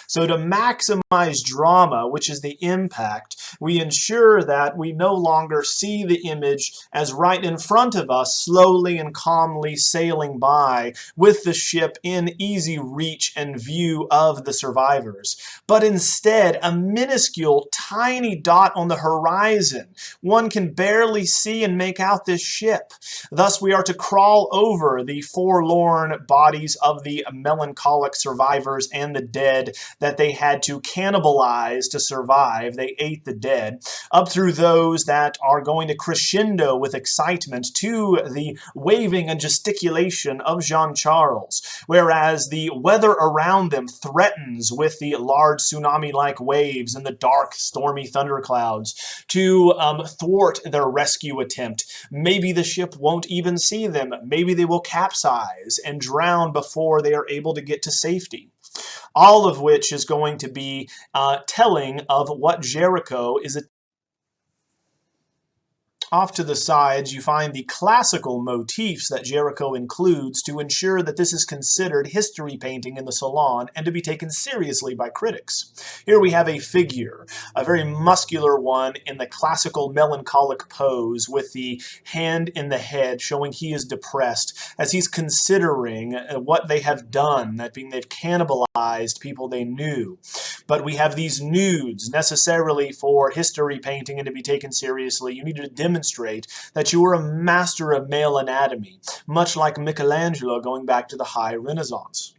So to maximize drama, which is the impact, we ensure that we no longer see the image as right in front of us, slowly and calmly sailing by with the ship in easy reach and view of the survivors, but instead a minuscule, tiny dot on the horizon. One can barely see and make out this ship. Thus, we are to crawl over the forlorn bodies of the melancholic survivors and the dead that they had to cannibalize to survive. They ate the dead, up through those that are going to crescendo with excitement to the waving and gesticulation of Jean-Charles, whereas the weather around them threatens with the large tsunami-like waves and the dark, stormy thunderclouds to thwart their rescue attempt. Maybe the ship won't even see them. Maybe they will capsize and drown before they are able to get to safety. All of which is going to be telling of what Géricault is Off to the sides, you find the classical motifs that Géricault includes to ensure that this is considered history painting in the salon and to be taken seriously by critics. Here we have a figure, a very muscular one in the classical melancholic pose with the hand in the head showing he is depressed as he's considering what they have done, that being they've cannibalized people they knew. But we have these nudes necessarily for history painting and to be taken seriously. You need to demonstrate that you were a master of male anatomy, much like Michelangelo going back to the High Renaissance.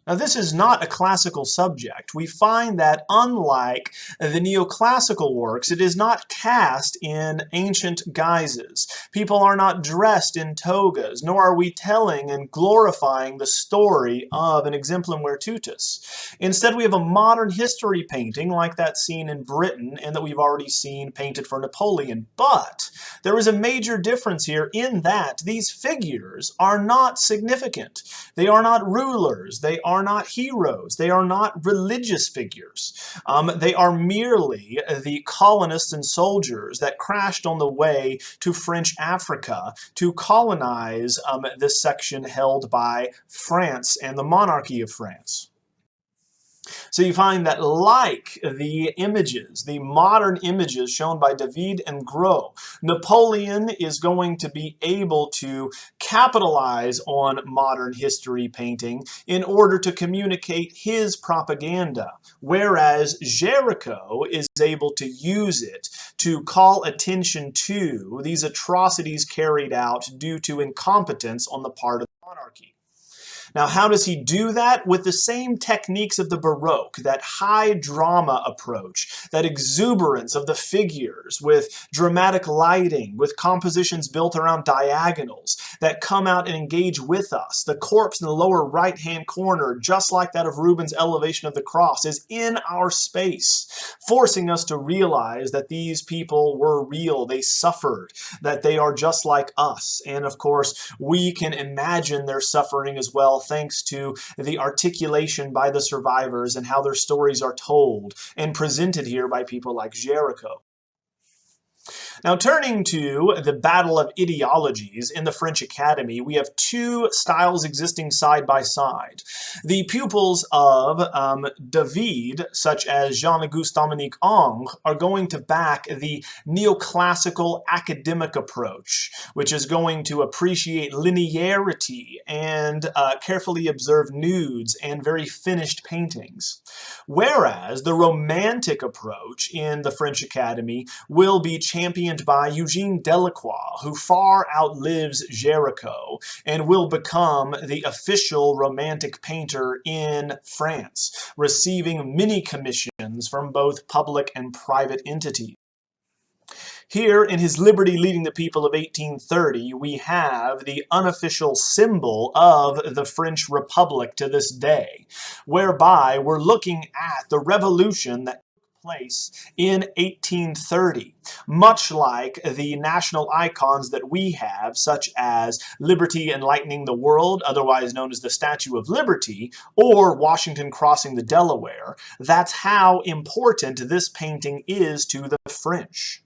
Now, this is not a classical subject. We find that unlike the neoclassical works, it is not cast in ancient guises. People are not dressed in togas, nor are we telling and glorifying the story of an exemplum virtutis. Instead, we have a modern history painting like that seen in Britain and that we've already seen painted for Napoleon. But there is a major difference here in that these figures are not significant. They are not rulers. They are not heroes. They are not religious figures. They are merely the colonists and soldiers that crashed on the way to French Africa to colonize this section held by France and the monarchy of France. So you find that like the images, the modern images shown by David and Gros, Napoleon is going to be able to capitalize on modern history painting in order to communicate his propaganda, whereas Géricault is able to use it to call attention to these atrocities carried out due to incompetence on the part of the monarchy. Now, how does he do that? With the same techniques of the Baroque, that high drama approach, that exuberance of the figures with dramatic lighting, with compositions built around diagonals that come out and engage with us. The corpse in the lower right-hand corner, just like that of Rubens' Elevation of the Cross, is in our space, forcing us to realize that these people were real, they suffered, that they are just like us. And of course, we can imagine their suffering as well, thanks to the articulation by the survivors and how their stories are told and presented here by people like Géricault. Now, turning to the battle of ideologies in the French Academy, we have two styles existing side by side. The pupils of David, such as Jean-Auguste Dominique Ingres, are going to back the neoclassical academic approach, which is going to appreciate linearity and carefully observe nudes and very finished paintings. Whereas the romantic approach in the French Academy will be championed by Eugène Delacroix, who far outlives Géricault and will become the official romantic painter in France, receiving many commissions from both public and private entities. Here, in his Liberty Leading the People of 1830, we have the unofficial symbol of the French Republic to this day, whereby we're looking at the revolution that place in 1830, much like the national icons that we have, such as Liberty Enlightening the World, otherwise known as the Statue of Liberty, or Washington crossing the Delaware. That's how important this painting is to the French.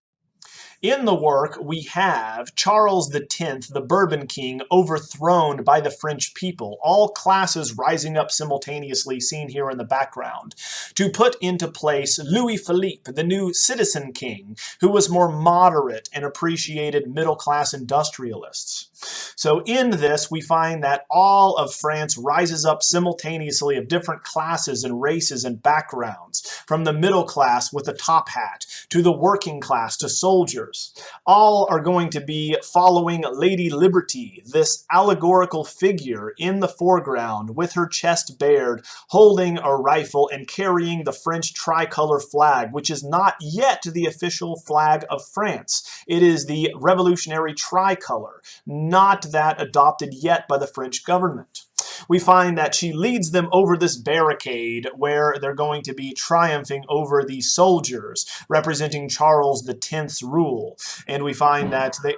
In the work, we have Charles X, the Bourbon king, overthrown by the French people, all classes rising up simultaneously, seen here in the background, to put into place Louis Philippe, the new citizen king, who was more moderate and appreciated middle-class industrialists. So in this, we find that all of France rises up simultaneously of different classes and races and backgrounds, from the middle class with the top hat, to the working class, to soldiers. All are going to be following Lady Liberty, this allegorical figure in the foreground with her chest bared, holding a rifle and carrying the French tricolor flag, which is not yet the official flag of France. It is the revolutionary tricolor, not that adopted yet by the French government. We find that she leads them over this barricade where they're going to be triumphing over the soldiers, representing Charles X's rule. And we find that they...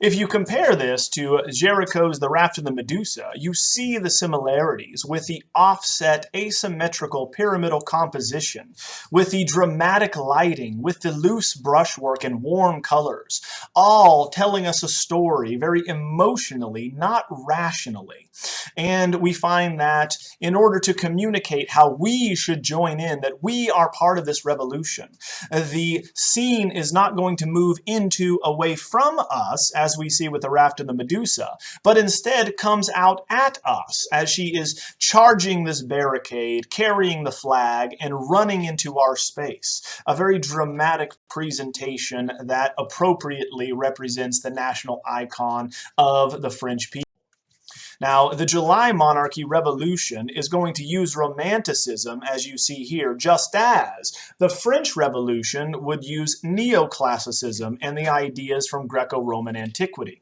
If you compare this to Géricault's The Raft of the Medusa, you see the similarities with the offset, asymmetrical, pyramidal composition, with the dramatic lighting, with the loose brushwork and warm colors, all telling us a story very emotionally, not rationally. And we find that in order to communicate how we should join in, that we are part of this revolution, the scene is not going to move into away from us, as we see with the raft and the Medusa, but instead comes out at us as she is charging this barricade, carrying the flag, and running into our space. A very dramatic presentation that appropriately represents the national icon of the French people. Now, the July monarchy revolution is going to use Romanticism, as you see here, just as the French Revolution would use Neoclassicism and the ideas from Greco-Roman antiquity.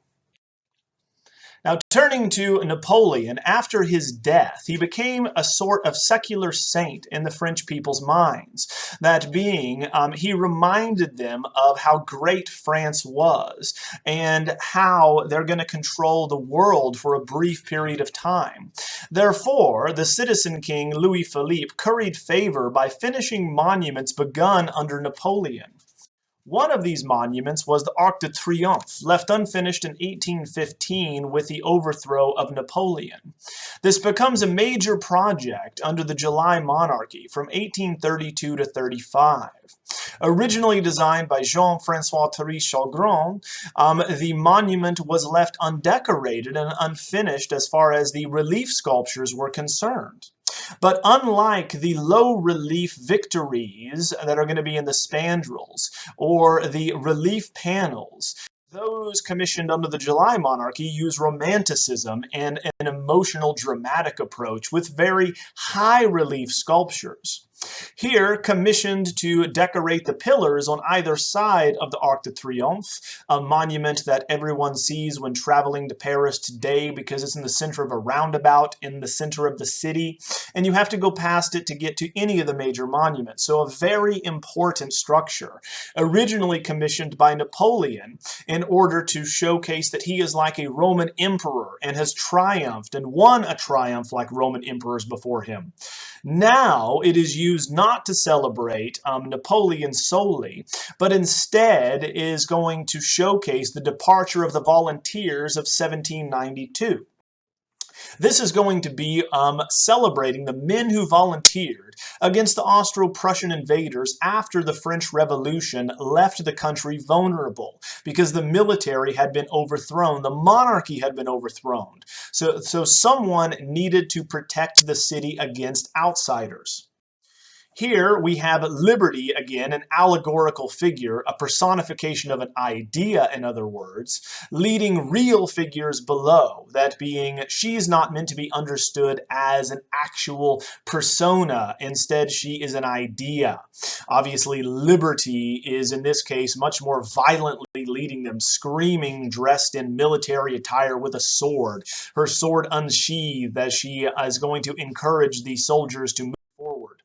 Now, turning to Napoleon, after his death, he became a sort of secular saint in the French people's minds. That being, he reminded them of how great France was and how they're going to control the world for a brief period of time. Therefore, the citizen king Louis Philippe curried favor by finishing monuments begun under Napoleon. One of these monuments was the Arc de Triomphe, left unfinished in 1815 with the overthrow of Napoleon. This becomes a major project under the July monarchy from 1832 to 35. Originally designed by Jean-François Thierry Chagrin, the monument was left undecorated and unfinished as far as the relief sculptures were concerned. But unlike the low-relief victories that are going to be in the spandrels or the relief panels, those commissioned under the July monarchy use Romanticism and an emotional dramatic approach with very high relief sculptures. Here, commissioned to decorate the pillars on either side of the Arc de Triomphe, a monument that everyone sees when traveling to Paris today because it's in the center of a roundabout in the center of the city, and you have to go past it to get to any of the major monuments. So a very important structure, originally commissioned by Napoleon in order to showcase that he is like a Roman emperor and has triumphed and won a triumph like Roman emperors before him. Now it is used not to celebrate Napoleon solely, but instead is going to showcase the departure of the volunteers of 1792. This is going to be celebrating the men who volunteered against the Austro-Prussian invaders after the French Revolution left the country vulnerable because the military had been overthrown, the monarchy had been overthrown. So someone needed to protect the city against outsiders. Here we have liberty, again, an allegorical figure, a personification of an idea, in other words, leading real figures below, that being she's not meant to be understood as an actual persona. Instead, she is an idea. Obviously, liberty is, in this case, much more violently leading them, screaming, dressed in military attire with a sword, her sword unsheathed as she is going to encourage the soldiers to move forward.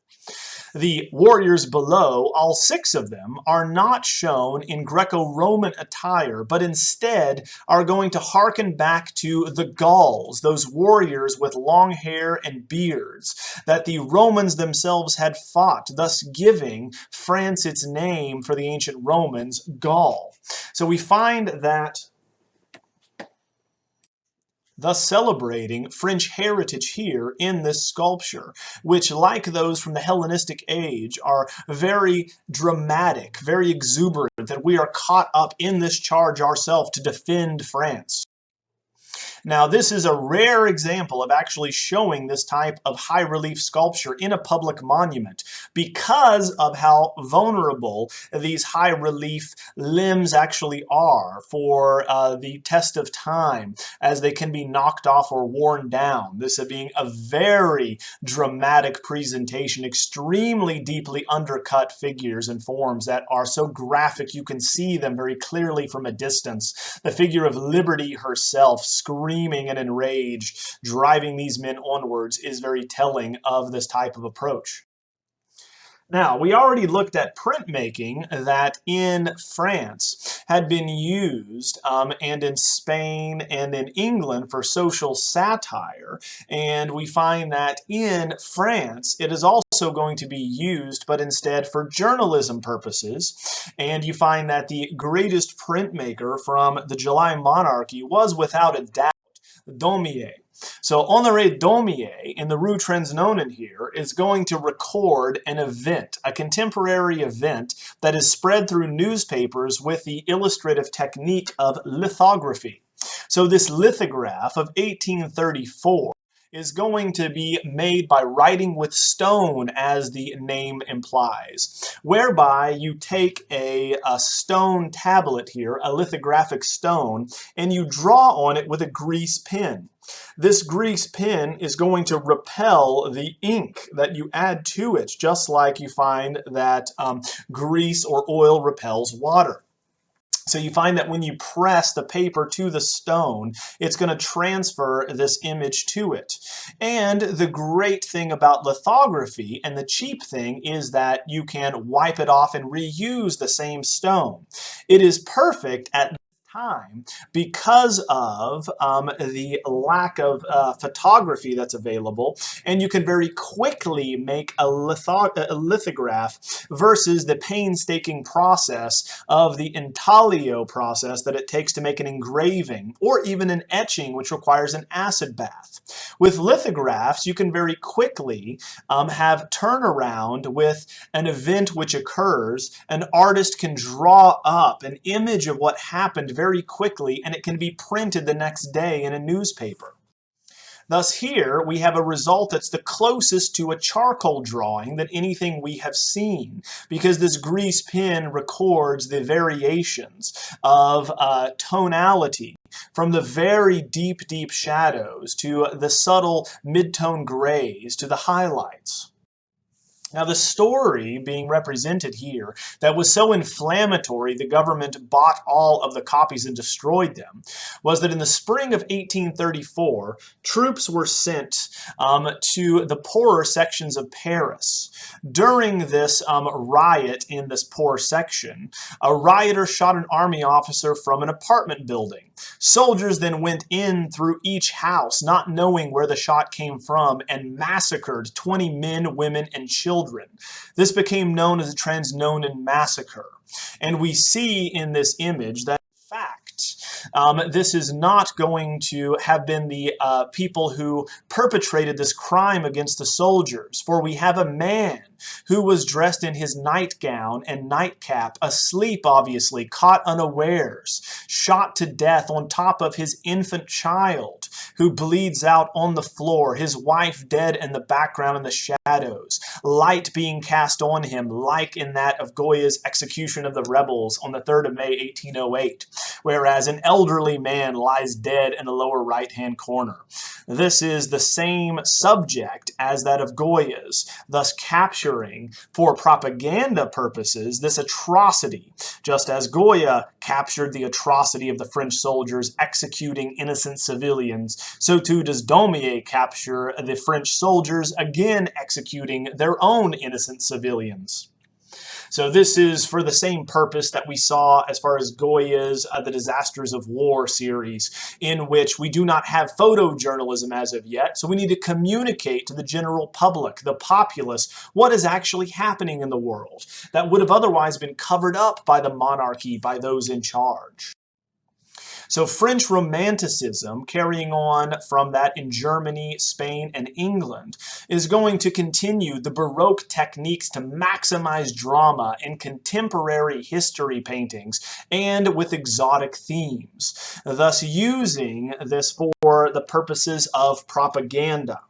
The warriors below, all 6 of them, are not shown in Greco-Roman attire, but instead are going to hearken back to the Gauls, those warriors with long hair and beards that the Romans themselves had fought, thus giving France its name for the ancient Romans, Gaul. So we find that thus celebrating French heritage here in this sculpture, which, like those from the Hellenistic age, are very dramatic, very exuberant, that we are caught up in this charge ourselves to defend France. Now, this is a rare example of actually showing this type of high relief sculpture in a public monument because of how vulnerable these high relief limbs actually are for the test of time, as they can be knocked off or worn down. This being a very dramatic presentation, extremely deeply undercut figures and forms that are so graphic you can see them very clearly from a distance. The figure of Liberty herself, screaming and enraged, driving these men onwards, is very telling of this type of approach. Now, we already looked at printmaking that in France had been used and in Spain and in England for social satire, and we find that in France it is also going to be used, but instead for journalism purposes, and you find that the greatest printmaker from the July monarchy was without a doubt Daumier. So Honoré Daumier in the Rue Transnonain here is going to record an event, a contemporary event that is spread through newspapers with the illustrative technique of lithography. So this lithograph of 1834 is going to be made by writing with stone, as the name implies, whereby you take a stone tablet here, a lithographic stone, and you draw on it with a grease pen. This grease pen is going to repel the ink that you add to it, just like you find that grease or oil repels water. So you find that when you press the paper to the stone, it's going to transfer this image to it. And the great thing about lithography, and the cheap thing, is that you can wipe it off and reuse the same stone. It is perfect at time because of the lack of photography that's available, and you can very quickly make a lithograph versus the painstaking process of the intaglio process that it takes to make an engraving or even an etching, which requires an acid bath. With lithographs, you can very quickly have turnaround with an event which occurs. An artist can draw up an image of what happened very quickly, and it can be printed the next day in a newspaper. Thus here we have a result that's the closest to a charcoal drawing than anything we have seen, because this grease pen records the variations of tonality from the very deep, deep shadows to the subtle mid-tone grays to the highlights. Now, the story being represented here that was so inflammatory the government bought all of the copies and destroyed them was that in the spring of 1834, troops were sent to the poorer sections of Paris. During this riot in this poor section, a rioter shot an army officer from an apartment building. Soldiers then went in through each house, not knowing where the shot came from, and massacred 20 men, women, and children. This became known as the Transnonain Massacre. And we see in this image that, in fact, this is not going to have been the people who perpetrated this crime against the soldiers, for we have a man who was dressed in his nightgown and nightcap, asleep obviously, caught unawares, shot to death on top of his infant child, who bleeds out on the floor, his wife dead in the background in the shadows, light being cast on him, like in that of Goya's execution of the rebels on the 3rd of May, 1808, whereas an elderly man lies dead in the lower right-hand corner. This is the same subject as that of Goya's, thus capturing for propaganda purposes this atrocity, just as Goya captured the atrocity of the French soldiers executing innocent civilians, so too does Daumier capture the French soldiers again executing their own innocent civilians. So this is for the same purpose that we saw as far as Goya's The Disasters of War series, in which we do not have photojournalism as of yet, so we need to communicate to the general public, the populace, what is actually happening in the world that would have otherwise been covered up by the monarchy, by those in charge. So French Romanticism, carrying on from that in Germany, Spain, and England, is going to continue the Baroque techniques to maximize drama in contemporary history paintings and with exotic themes, thus using this for the purposes of propaganda.